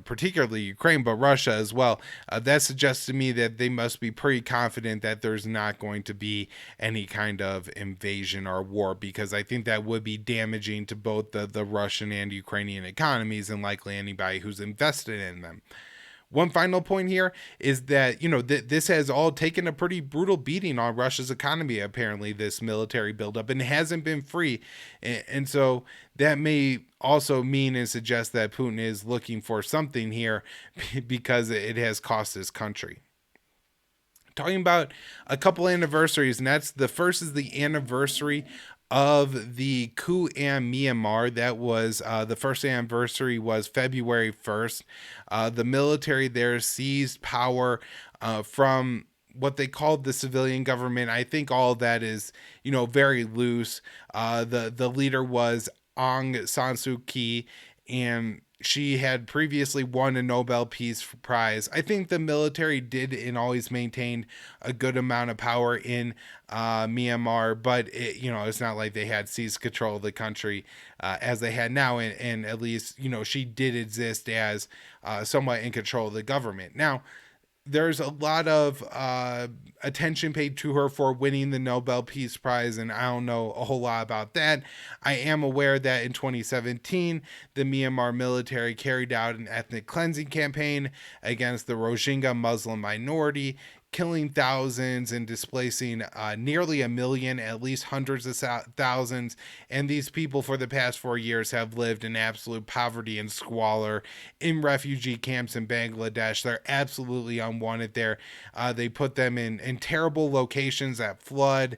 particularly Ukraine, but Russia as well, that suggests to me that they must be pretty confident that there's not going to be any kind of invasion or war, because I think that would be damaging to both the Russian and Ukrainian economies and likely anybody who's invested in them. One final point here is that, this has all taken a pretty brutal beating on Russia's economy, apparently, this military buildup, and it hasn't been free. And so that may also mean and suggest that Putin is looking for something here because it has cost his country. Talking about a couple anniversaries, and that's the first is the anniversary of the coup in Myanmar. That was the first anniversary was February 1st. The military there seized power from what they called the civilian government. I think all of that is, very loose. The leader was Aung San Suu Kyi, and she had previously won a Nobel Peace Prize. I think the military did and always maintained a good amount of power in Myanmar, but it's not like they had seized control of the country as they had now. And at least, she did exist as somewhat in control of the government. Now, there's a lot of attention paid to her for winning the Nobel Peace Prize, and I don't know a whole lot about that. I am aware that in 2017, the Myanmar military carried out an ethnic cleansing campaign against the Rohingya Muslim minority, killing thousands and displacing nearly a million, at least hundreds of thousands. And these people, for the past 4 years, have lived in absolute poverty and squalor in refugee camps in Bangladesh. They're absolutely unwanted there. They put them in terrible locations that flood.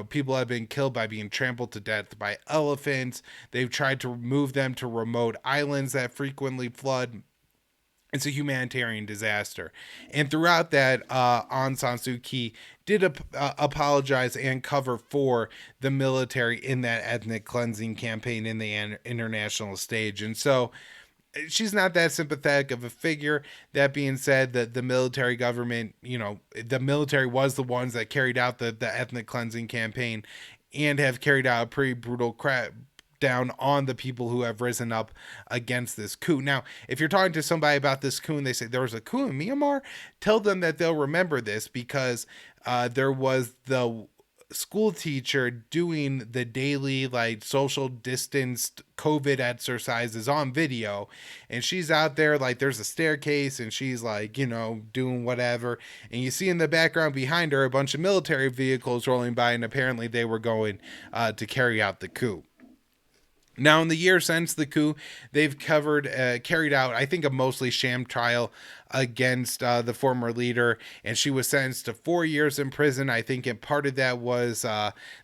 People have been killed by being trampled to death by elephants. They've tried to move them to remote islands that frequently flood. It's a humanitarian disaster. And throughout that, Aung San Suu Kyi did apologize and cover for the military in that ethnic cleansing campaign in the international stage. And so she's not that sympathetic of a figure. That being said, the military government, the military was the ones that carried out the ethnic cleansing campaign and have carried out a pretty brutal down on the people who have risen up against this coup. Now, if you're talking to somebody about this coup and they say there was a coup in Myanmar, tell them that they'll remember this because there was the school teacher doing the daily social distanced COVID exercises on video, and she's out there there's a staircase and she's doing whatever, and you see in the background behind her a bunch of military vehicles rolling by, and apparently they were going to carry out the coup. Now, in the year since the coup, they've carried out, I think, a mostly sham trial against the former leader, and she was sentenced to 4 years in prison. I think part of that was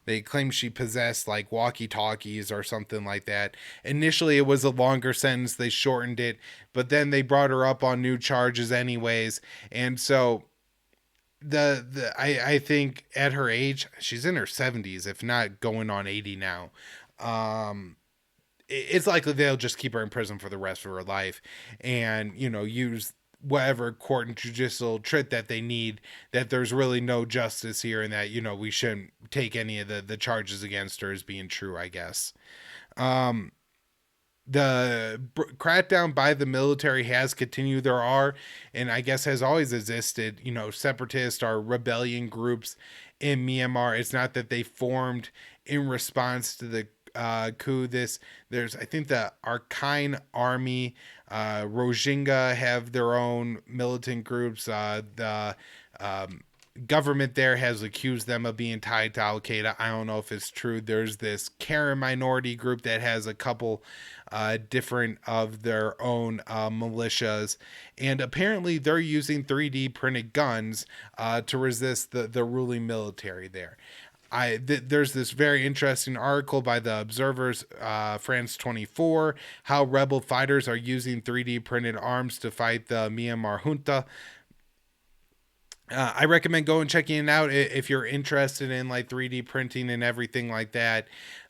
they claimed she possessed walkie-talkies or something like that. Initially, it was a longer sentence. They shortened it, but then they brought her up on new charges anyways, and so I think at her age, she's in her 70s, if not going on 80 now. It's likely they'll just keep her in prison for the rest of her life and, use whatever court and judicial trick that they need, that there's really no justice here and that, we shouldn't take any of the charges against her as being true, I guess. The crackdown by the military has continued. There are, and I guess has always existed, separatist or rebellion groups in Myanmar. It's not that they formed in response to the coup. There's I think the Rakhine Army, Rohingya have their own militant groups. The government there has accused them of being tied to Al Qaeda. I don't know if it's true. There's this Karen minority group that has a couple different of their own militias, and apparently they're using 3D printed guns to resist the ruling military there. There's this very interesting article by the Observer's France 24, how rebel fighters are using 3D printed arms to fight the Myanmar junta. I recommend going and checking it out if you're interested in 3D printing and everything like that.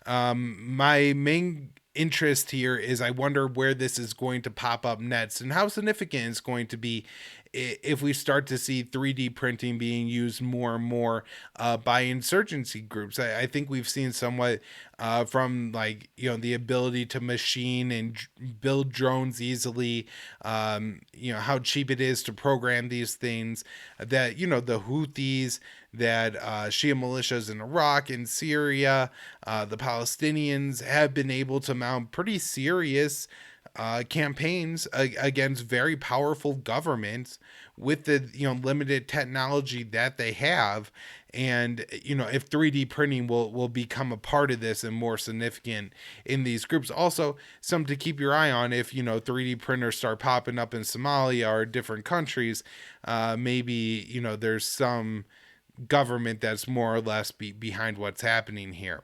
My main interest here is I wonder where this is going to pop up next and how significant it's going to be if we start to see 3D printing being used more and more by insurgency groups. I think we've seen somewhat from the ability to machine and build drones easily, how cheap it is to program these things, that, the Houthis, that Shia militias in Iraq and Syria, the Palestinians have been able to mount pretty serious campaigns against very powerful governments with the limited technology that they have. And if 3D printing will become a part of this and more significant in these groups. Also, something to keep your eye on if 3D printers start popping up in Somalia or different countries. Maybe there's some government that's more or less behind what's happening here.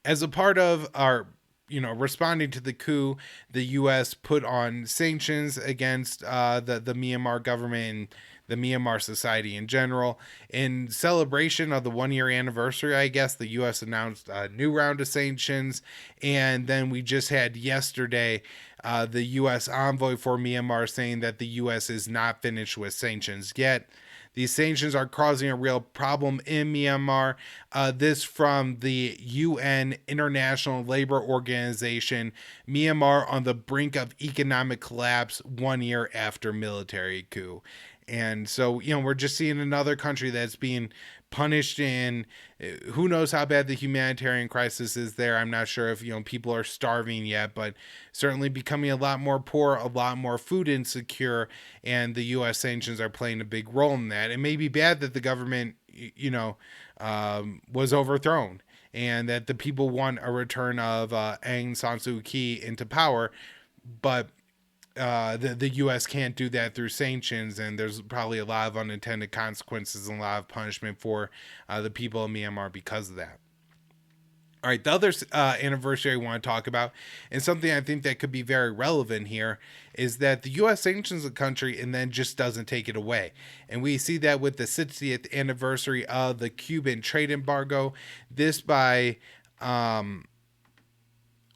As a part of our responding to the coup, the U.S. put on sanctions against the Myanmar government and the Myanmar society in general. In celebration of the 1-year anniversary, I guess, the U.S. announced a new round of sanctions. And then we just had yesterday the U.S. envoy for Myanmar saying that the U.S. is not finished with sanctions yet. These sanctions are causing a real problem in Myanmar. This from the UN International Labor Organization. Myanmar on the brink of economic collapse 1 year after military coup. And so, we're just seeing another country that's being punished, and who knows how bad the humanitarian crisis is there. I'm not sure if people are starving yet, but certainly becoming a lot more poor, a lot more food insecure, and the U.S. sanctions are playing a big role in that. It may be bad that the government was overthrown and that the people want a return of Aung San Suu Kyi into power, but the U.S. can't do that through sanctions, and there's probably a lot of unintended consequences and a lot of punishment for the people of Myanmar because of that. All right, the other anniversary I want to talk about, and something I think that could be very relevant here, is that the U.S. sanctions a country and then just doesn't take it away. And we see that with the 60th anniversary of the Cuban trade embargo. This by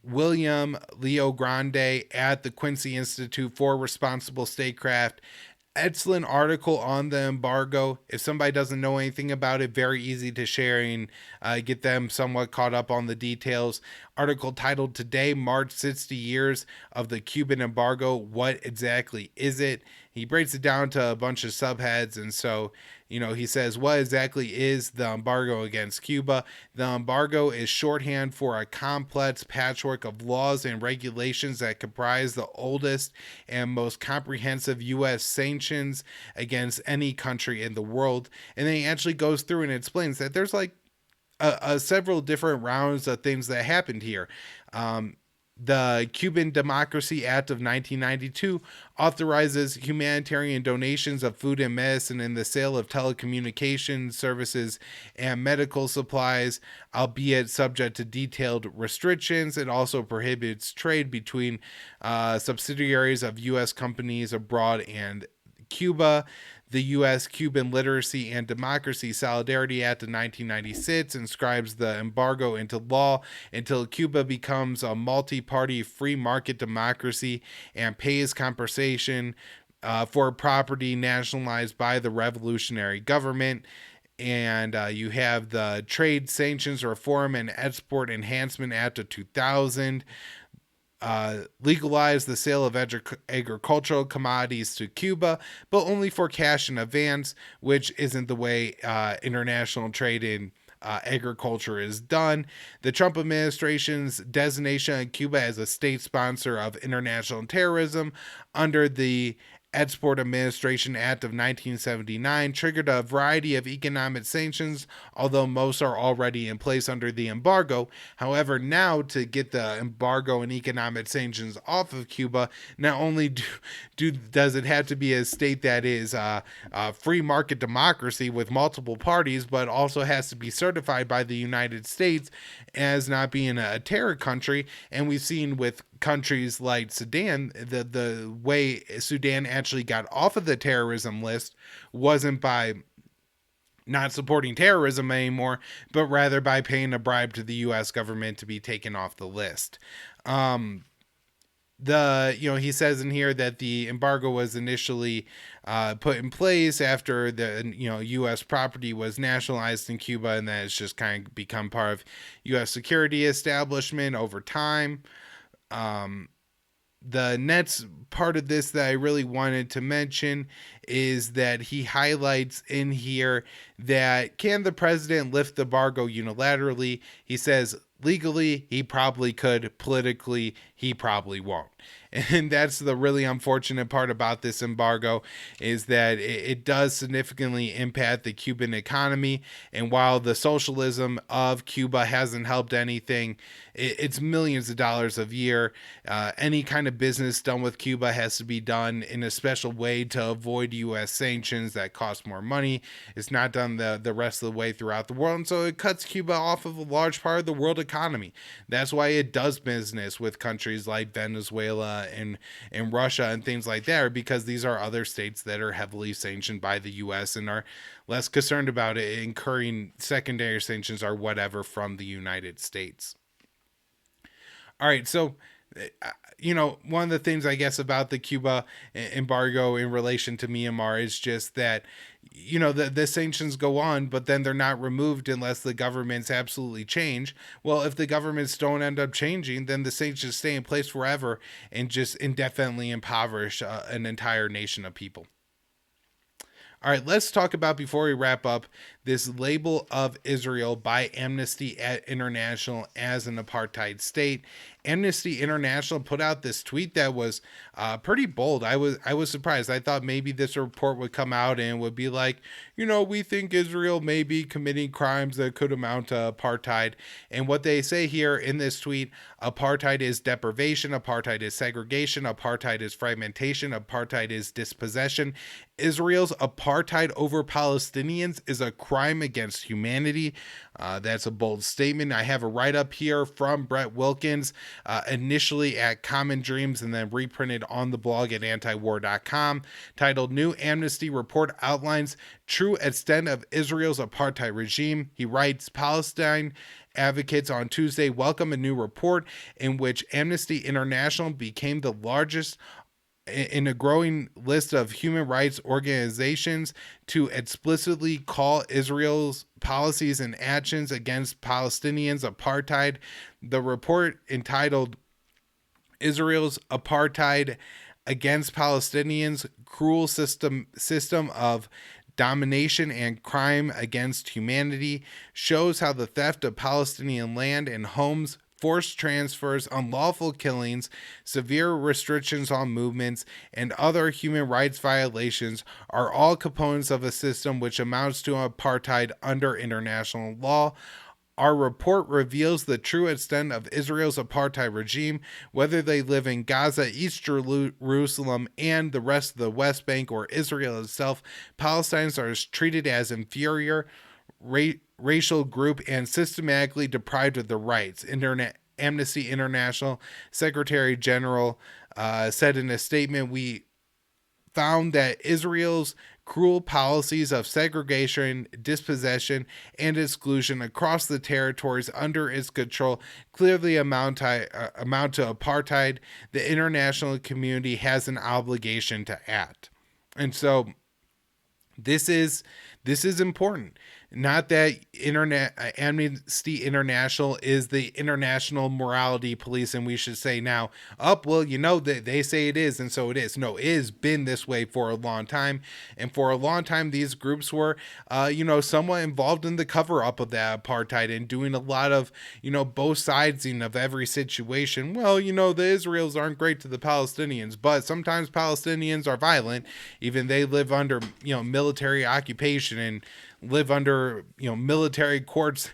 William Leo Grande at the Quincy Institute for Responsible Statecraft. Excellent article on the embargo. If somebody doesn't know anything about it, very easy to share and get them somewhat caught up on the details. Article titled "Today Marked 60 Years of the Cuban Embargo. What exactly is it?" He breaks it down to a bunch of subheads, and so he says, what exactly is the embargo against Cuba? The embargo is shorthand for a complex patchwork of laws and regulations that comprise the oldest and most comprehensive U.S. sanctions against any country in the world. And then he actually goes through and explains that there's like several different rounds of things that happened here. The Cuban Democracy Act of 1992 authorizes humanitarian donations of food and medicine and the sale of telecommunications services and medical supplies, albeit subject to detailed restrictions. It also prohibits trade between subsidiaries of U.S. companies abroad and Cuba. The U.S. Cuban Literacy and Democracy Solidarity Act of 1996 inscribes the embargo into law until Cuba becomes a multi-party free market democracy and pays compensation for property nationalized by the revolutionary government. And you have the Trade Sanctions Reform and Export Enhancement Act of 2000. Legalize the sale of agricultural commodities to Cuba, but only for cash in advance, which isn't the way international trade in agriculture is done. The Trump administration's designation of Cuba as a state sponsor of international terrorism under the Export Administration Act of 1979 triggered a variety of economic sanctions, although most are already in place under the embargo. However, now to get the embargo and economic sanctions off of Cuba, not only does it have to be a state that is a free market democracy with multiple parties, but also has to be certified by the United States as not being a terror country. And we've seen with countries like Sudan, the way Sudan actually got off of the terrorism list wasn't by not supporting terrorism anymore, but rather by paying a bribe to the U.S. government to be taken off the list. He says in here that the embargo was initially put in place after the U.S. property was nationalized in Cuba, and that it's just kind of become part of U.S. security establishment over time. The next part of this that I really wanted to mention is that he highlights in here that can the president lift the embargo unilaterally? He says legally he probably could, politically he probably won't. And that's the really unfortunate part about this embargo, is that it does significantly impact the Cuban economy. And while the socialism of Cuba hasn't helped anything, it's millions of dollars a year. Any kind of business done with Cuba has to be done in a special way to avoid U.S. sanctions that cost more money. It's not done the rest of the way throughout the world. And so it cuts Cuba off of a large part of the world economy. That's why it does business with countries like Venezuela and Russia and things like that, because these are other states that are heavily sanctioned by the U.S. and are less concerned about it incurring secondary sanctions or whatever from the United States. All right, so One of the things I guess about the Cuba embargo in relation to Myanmar is just that, the sanctions go on, but then they're not removed unless the governments absolutely change. Well, if the governments don't end up changing, then the sanctions stay in place forever and just indefinitely impoverish an entire nation of people. All right, let's talk about, before we wrap up, this label of Israel by Amnesty International as an apartheid state. Amnesty International put out this tweet that was pretty bold. I was surprised. I thought maybe this report would come out and would be like, we think Israel may be committing crimes that could amount to apartheid. And what they say here in this tweet: apartheid is deprivation, apartheid is segregation, apartheid is fragmentation, apartheid is dispossession. Israel's apartheid over Palestinians is a crime against humanity. That's a bold statement. I have a write-up here from Brett Wilkins, initially at Common Dreams and then reprinted on the blog at antiwar.com, titled "New Amnesty Report Outlines True Extent of Israel's Apartheid Regime." He writes, Palestine advocates on Tuesday welcome a new report in which Amnesty International became the largest in a growing list of human rights organizations to explicitly call Israel's policies and actions against Palestinians apartheid. The report, entitled Israel's Apartheid Against Palestinians, Cruel System of Domination and Crime Against Humanity, shows how the theft of Palestinian land and homes, forced transfers, unlawful killings, severe restrictions on movements, and other human rights violations are all components of a system which amounts to apartheid under international law. Our report reveals the true extent of Israel's apartheid regime, whether they live in Gaza, East Jerusalem, and the rest of the West Bank, or Israel itself. Palestinians are treated as inferior racial group and systematically deprived of their rights. Amnesty International Secretary General said in a statement, "We found that Israel's cruel policies of segregation, dispossession, and exclusion across the territories under its control clearly amount to apartheid. The international community has an obligation to act." And so this is important. Not that Amnesty International is the international morality police and we should say now, they say it is and so it is. No, it has been this way for a long time. And for a long time, these groups were, somewhat involved in the cover up of that apartheid and doing a lot of, both sidesing of every situation. Well, the Israelis aren't great to the Palestinians, but sometimes Palestinians are violent. Even they live under, military occupation and live under military courts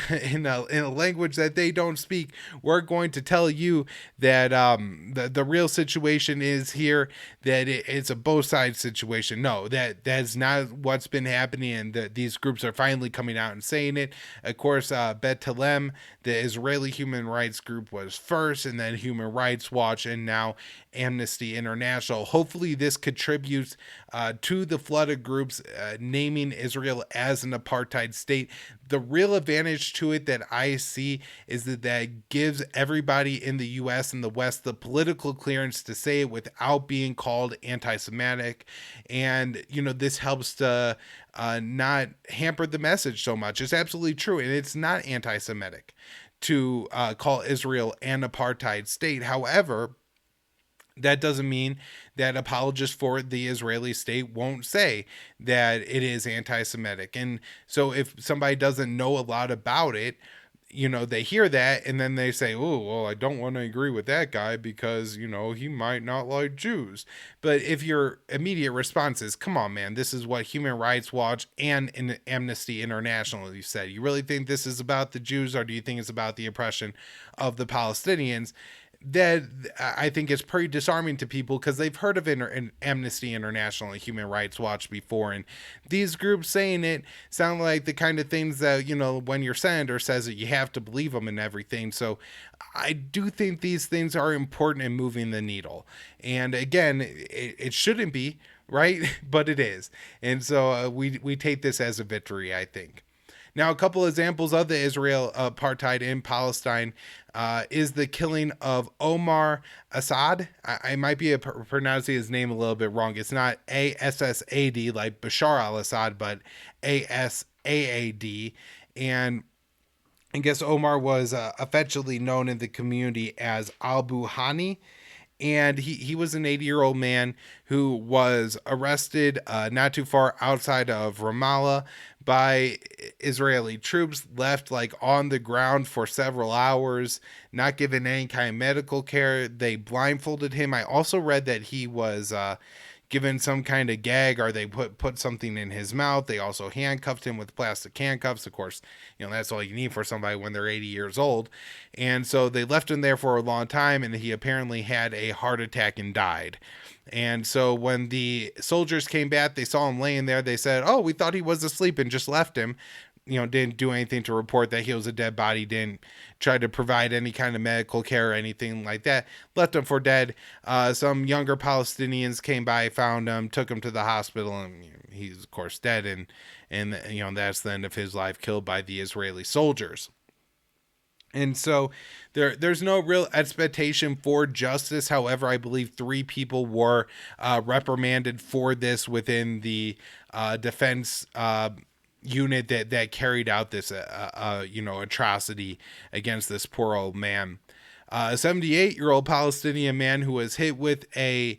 in a language that they don't speak. We're going to tell you that the real situation is here, that it's a both sides situation. No, that's not what's been happening, and these groups are finally coming out and saying it. Of course, B'Tselem, the Israeli human rights group, was first, and then Human Rights Watch, and now Amnesty International. Hopefully this contributes to the flood of groups naming Israel as an apartheid state. The real advantage to it that I see is that gives everybody in the US and the West the political clearance to say it without being called anti-Semitic. And, this helps to not hamper the message so much. It's absolutely true. And it's not anti-Semitic to call Israel an apartheid state. However, that doesn't mean that apologists for the Israeli state won't say that it is anti-Semitic. And so if somebody doesn't know a lot about it, they hear that and then they say, oh, well, I don't want to agree with that guy because, he might not like Jews. But if your immediate response is, come on, man, this is what Human Rights Watch and Amnesty International you said. You really think this is about the Jews, or do you think it's about the oppression of the Palestinians? That I think is pretty disarming to people because they've heard of Amnesty International and Human Rights Watch before, and these groups saying it sound like the kind of things that when your senator says it, you have to believe them and everything. So I do think these things are important in moving the needle, and again, it shouldn't be, right? But it is, and so we take this as a victory, I think. Now, a couple examples of the Israel apartheid in Palestine is the killing of Omar Assad. I might be pronouncing his name a little bit wrong. It's not Assad like Bashar al-Assad, but Asaad. And I guess Omar was affectionately known in the community as Abu Hani, and he was an 80-year-old man who was arrested not too far outside of Ramallah by Israeli troops, left like on the ground for several hours, not given any kind of medical care. They blindfolded him. I also read that he was given some kind of gag, or they put something in his mouth. They also handcuffed him with plastic handcuffs. Of course, that's all you need for somebody when they're 80 years old. And so they left him there for a long time, and he apparently had a heart attack and died. And so when the soldiers came back, they saw him laying there. They said, "Oh, we thought he was asleep," and just left him. Didn't do anything to report that he was a dead body, didn't try to provide any kind of medical care or anything like that. Left him for dead. Some younger Palestinians came by, found him, took him to the hospital, and he's of course dead. And that's the end of his life, killed by the Israeli soldiers. And so there's no real expectation for justice. However, I believe 3 people were reprimanded for this within the defense unit that carried out this atrocity against this poor old man. A 78-year-old Palestinian man who was hit with a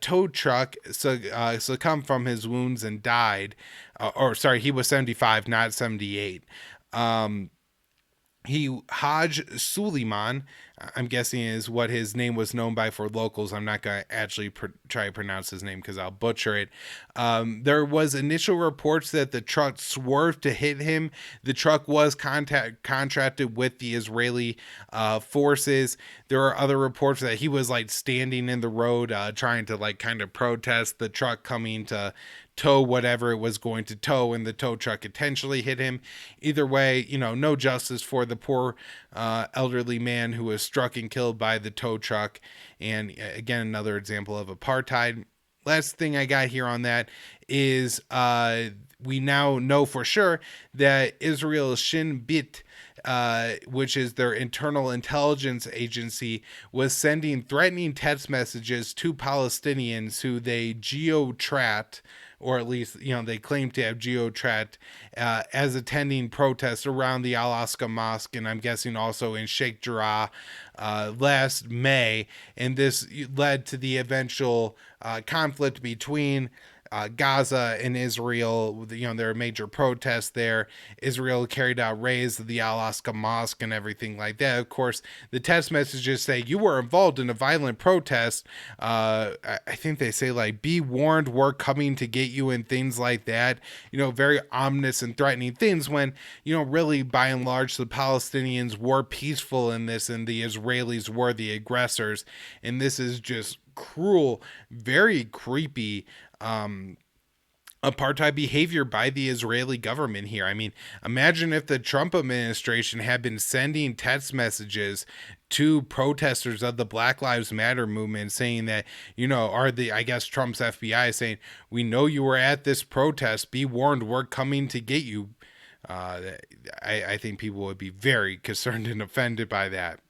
tow truck succumbed from his wounds and died. He was 75, not 78. Haj Suleiman, I'm guessing is what his name was known by for locals. I'm not going to actually try to pronounce his name because I'll butcher it. There was initial reports that the truck swerved to hit him. The truck was contracted with the Israeli forces. There are other reports that he was like standing in the road trying to like kind of protest the truck coming to tow whatever it was going to tow, and the tow truck intentionally hit him. Either way, no justice for the poor elderly man who was struck and killed by the tow truck. And again, another example of apartheid. Last thing I got here on that is we now know for sure that Israel's Shin Bet, which is their internal intelligence agency, was sending threatening text messages to Palestinians who they geo-tracked, or at least, they claim to have geo-tracked as attending protests around the Al-Aqsa Mosque, and I'm guessing also in Sheikh Jarrah last May. And this led to the eventual conflict between Gaza and Israel. There are major protests there. Israel carried out raids of the Al-Aqsa Mosque and everything like that. Of course, the text messages say you were involved in a violent protest. I think they say like, be warned, we're coming to get you, and things like that. Very ominous and threatening things when, really by and large, the Palestinians were peaceful in this and the Israelis were the aggressors. And this is just cruel, very creepy apartheid behavior by the Israeli government here. I mean, imagine if the Trump administration had been sending text messages to protesters of the Black Lives Matter movement saying that, I guess Trump's FBI saying, we know you were at this protest, be warned, we're coming to get you. I think people would be very concerned and offended by that.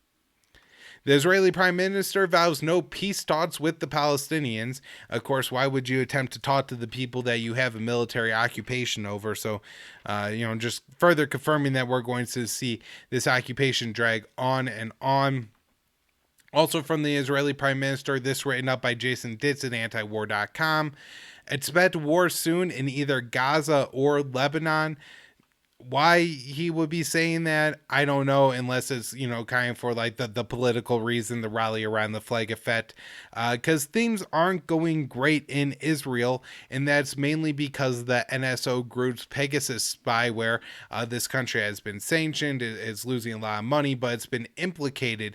The Israeli Prime Minister vows no peace talks with the Palestinians. Of course, why would you attempt to talk to the people that you have a military occupation over? So, just further confirming that we're going to see this occupation drag on and on. Also from the Israeli Prime Minister, this written up by Jason Ditz at antiwar.com. Expect war soon in either Gaza or Lebanon. Why he would be saying that, I don't know, unless it's, kind of for like the political reason, the rally around the flag effect, because things aren't going great in Israel, and that's mainly because the NSO group's Pegasus spyware, this country has been sanctioned, it's losing a lot of money, but it's been implicated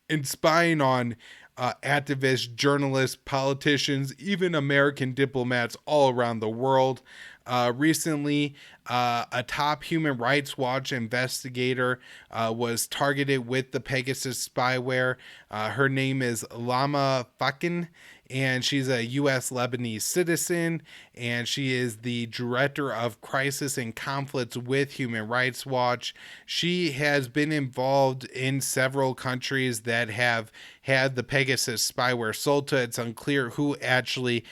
in spying on activists, journalists, politicians, even American diplomats all around the world. Recently, a top Human Rights Watch investigator was targeted with the Pegasus spyware. Her name is Lama Fakin, and she's a U.S. Lebanese citizen, and she is the director of crisis and conflicts with Human Rights Watch. She has been involved in several countries that have had the Pegasus spyware sold to. It's unclear who actually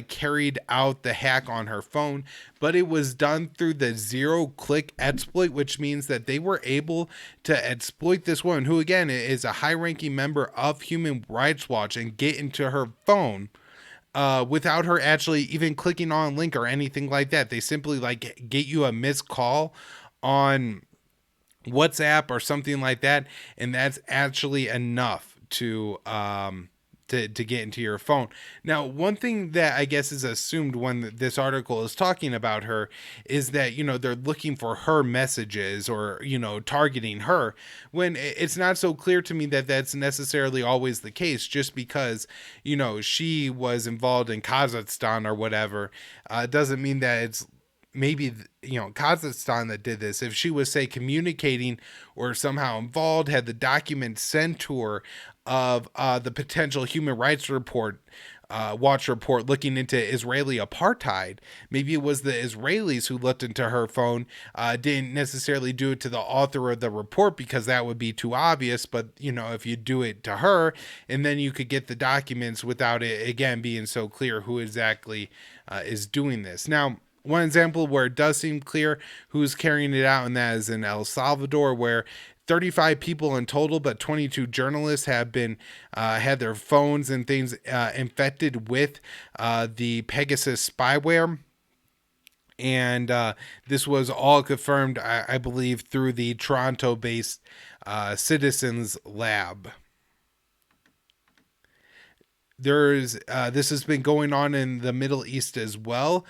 carried out the hack on her phone, but it was done through the zero-click exploit, which means that they were able to exploit this woman, who again is a high-ranking member of Human Rights Watch, and get into her phone without her actually even clicking on a link or anything like that. They simply like get you a missed call on WhatsApp or something like that, and that's actually enough to get into your phone. Now, one thing that I guess is assumed when this article is talking about her is that, they're looking for her messages or, targeting her, when it's not so clear to me that that's necessarily always the case. Just because, she was involved in Kazakhstan or whatever, doesn't mean that it's maybe Kazakhstan that did this. If she was, say, communicating or somehow involved, had the documents sent to her of the potential Human Rights Watch report looking into Israeli apartheid, maybe it was the Israelis who looked into her phone, didn't necessarily do it to the author of the report because that would be too obvious. But if you do it to her, and then you could get the documents without it again being so clear who exactly is doing this. Now, one example where it does seem clear who's carrying it out, and that is in El Salvador, where 35 people in total, but 22 journalists have been had their phones and things infected with the Pegasus spyware. And this was all confirmed, I believe, through the Toronto-based Citizens Lab. This has been going on in the Middle East as well,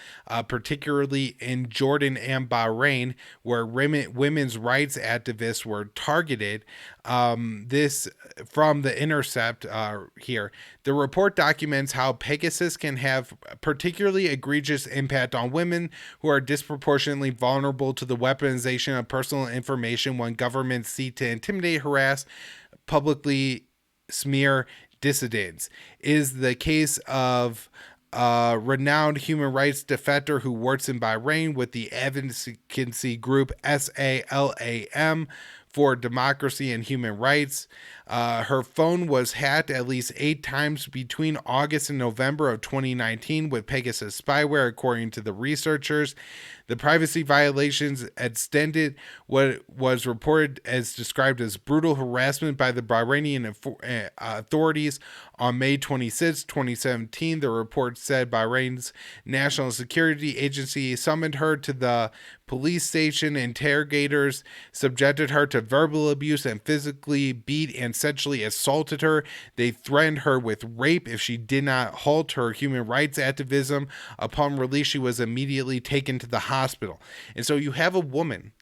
particularly in Jordan and Bahrain, where women's rights activists were targeted. This from The Intercept here. The report documents how Pegasus can have particularly egregious impact on women who are disproportionately vulnerable to the weaponization of personal information when governments seek to intimidate, harass, publicly smear dissidents. Is the case of a renowned human rights defender who works in Bahrain with the advocacy group SALAM for democracy and human rights. Her phone was hacked at least 8 times between August and November of 2019 with Pegasus spyware, according to the researchers. The privacy violations extended what was reported as described as brutal harassment by the Bahraini authorities on May 26, 2017. The report said Bahrain's National Security Agency summoned her to the police station. Interrogators subjected her to verbal abuse and physically beat and sexually assaulted her. They threatened her with rape if she did not halt her human rights activism. Upon release, she was immediately taken to the hospital. And so you have a woman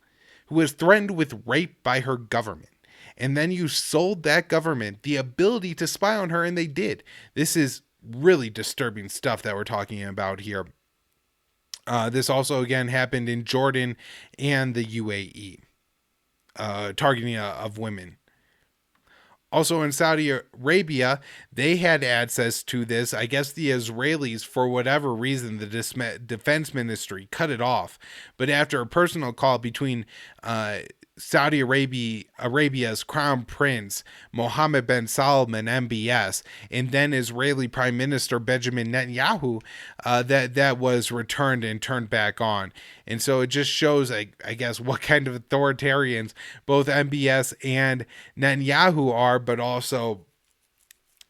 who was threatened with rape by her government. And then you sold that government the ability to spy on her, and they did. This is really disturbing stuff that we're talking about here. This also, again, happened in Jordan and the UAE, targeting of women. Also in Saudi Arabia, they had access to this. I guess the Israelis, for whatever reason, the defense ministry cut it off. But after a personal call between Saudi Arabia's Crown Prince Mohammed bin Salman, MBS, and then Israeli Prime Minister Benjamin Netanyahu, that was returned and turned back on. And so it just shows, I guess, what kind of authoritarians both MBS and Netanyahu are, but also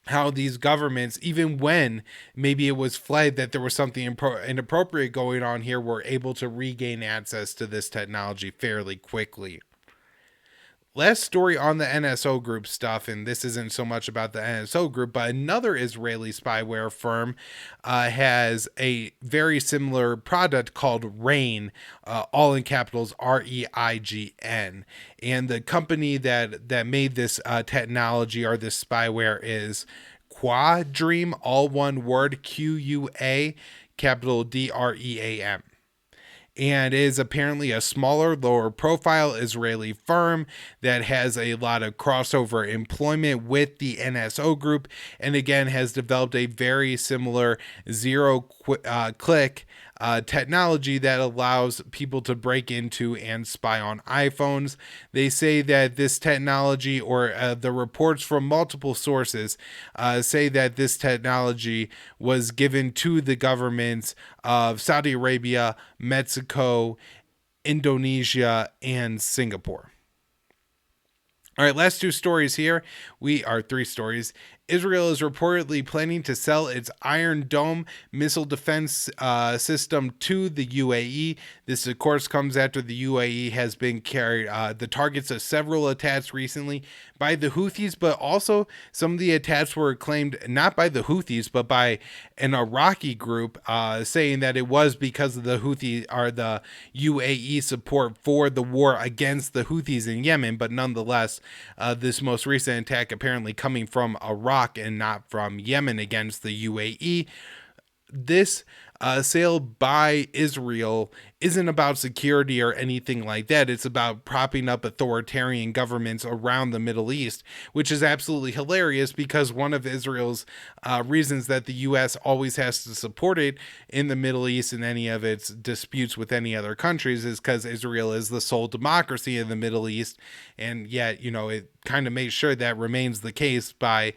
how these governments, even when maybe it was flagged that there was something inappropriate going on here, were able to regain access to this technology fairly quickly. Last story on the NSO Group stuff, and this isn't so much about the NSO Group, but another Israeli spyware firm has a very similar product called REIGN, all in capitals, REIGN. And the company that made this technology or this spyware is Quadream, all one word, QUA, capital DREAM. and is apparently a smaller, lower profile Israeli firm that has a lot of crossover employment with the NSO group, and again has developed a very similar zero-click technology that allows people to break into and spy on iPhones. They say that this technology, or the reports from multiple sources, say that this technology was given to the governments of Saudi Arabia, Mexico, Indonesia, and Singapore. All right, last two stories here. We are three stories. Israel is reportedly planning to sell its Iron Dome missile defense system to the UAE. This, of course, comes after the UAE has been carried the targets of several attacks recently by the Houthis, but also some of the attacks were claimed not by the Houthis, but by an Iraqi group, saying that it was because of the Houthi or the UAE support for the war against the Houthis in Yemen. But nonetheless, this most recent attack apparently coming from Iraq and not from Yemen against the UAE. This sale by Israel isn't about security or anything like that. It's about propping up authoritarian governments around the Middle East, which is absolutely hilarious because one of Israel's reasons that the U.S. always has to support it in the Middle East in any of its disputes with any other countries is because Israel is the sole democracy in the Middle East. And yet, it kind of makes sure that remains the case by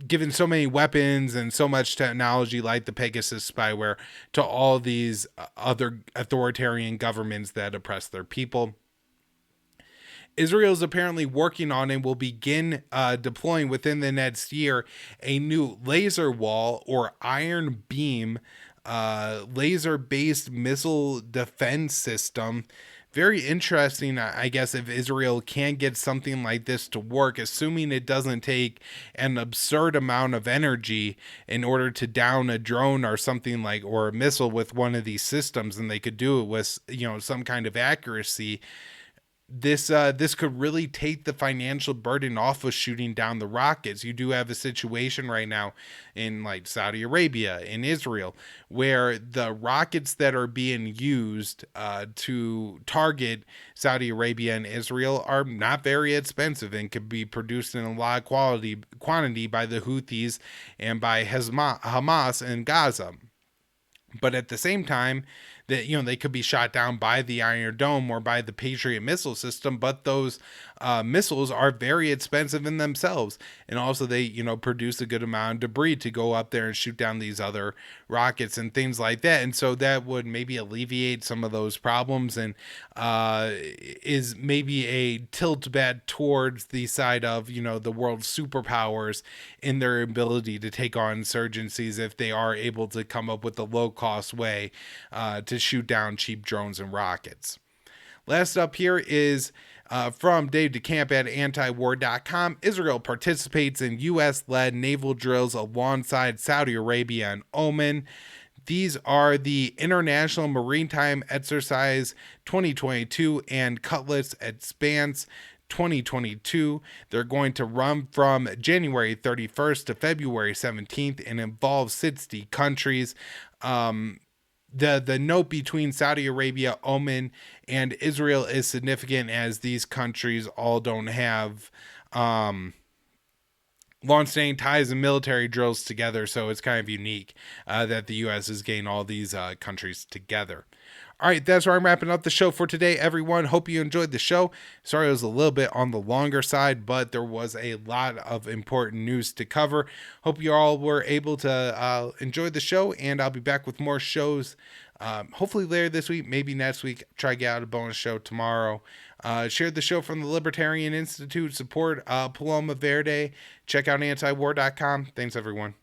given so many weapons and so much technology like the Pegasus spyware to all these other authoritarian governments that oppress their people. Israel is apparently working on and will begin deploying within the next year a new laser wall or iron beam laser-based missile defense system. Very interesting, I guess, if Israel can get something like this to work, assuming it doesn't take an absurd amount of energy in order to down a drone or something like, or a missile with one of these systems, and they could do it with, some kind of accuracy. This could really take the financial burden off of shooting down the rockets. You do have a situation right now in like Saudi Arabia, in Israel, where the rockets that are being used to target Saudi Arabia and Israel are not very expensive and could be produced in a lot of quantity by the Houthis and by Hamas in Gaza. But at the same time, that they could be shot down by the Iron Dome or by the Patriot missile system, but those missiles are very expensive in themselves, and also they produce a good amount of debris to go up there and shoot down these other rockets and things like that. And so that would maybe alleviate some of those problems, and is maybe a tilt back towards the side of the world's superpowers in their ability to take on insurgencies if they are able to come up with a low cost way to shoot down cheap drones and rockets. Last up here is from Dave DeCamp at antiwar.com. Israel participates in U.S.-led naval drills alongside Saudi Arabia and Oman. These are the International Maritime Exercise 2022 and Cutlass Expanse 2022. They're going to run from January 31st to February 17th and involve 60 countries. The note between Saudi Arabia, Oman, and Israel is significant as these countries all don't have long-standing ties and military drills together, so it's kind of unique that the U.S. is getting all these countries together. All right, that's where I'm wrapping up the show for today, everyone. Hope you enjoyed the show. Sorry it was a little bit on the longer side, but there was a lot of important news to cover. Hope you all were able to enjoy the show, and I'll be back with more shows hopefully later this week, maybe next week. Try to get out a bonus show tomorrow. Share the show from the Libertarian Institute. Support Paloma Verde. Check out antiwar.com. Thanks, everyone.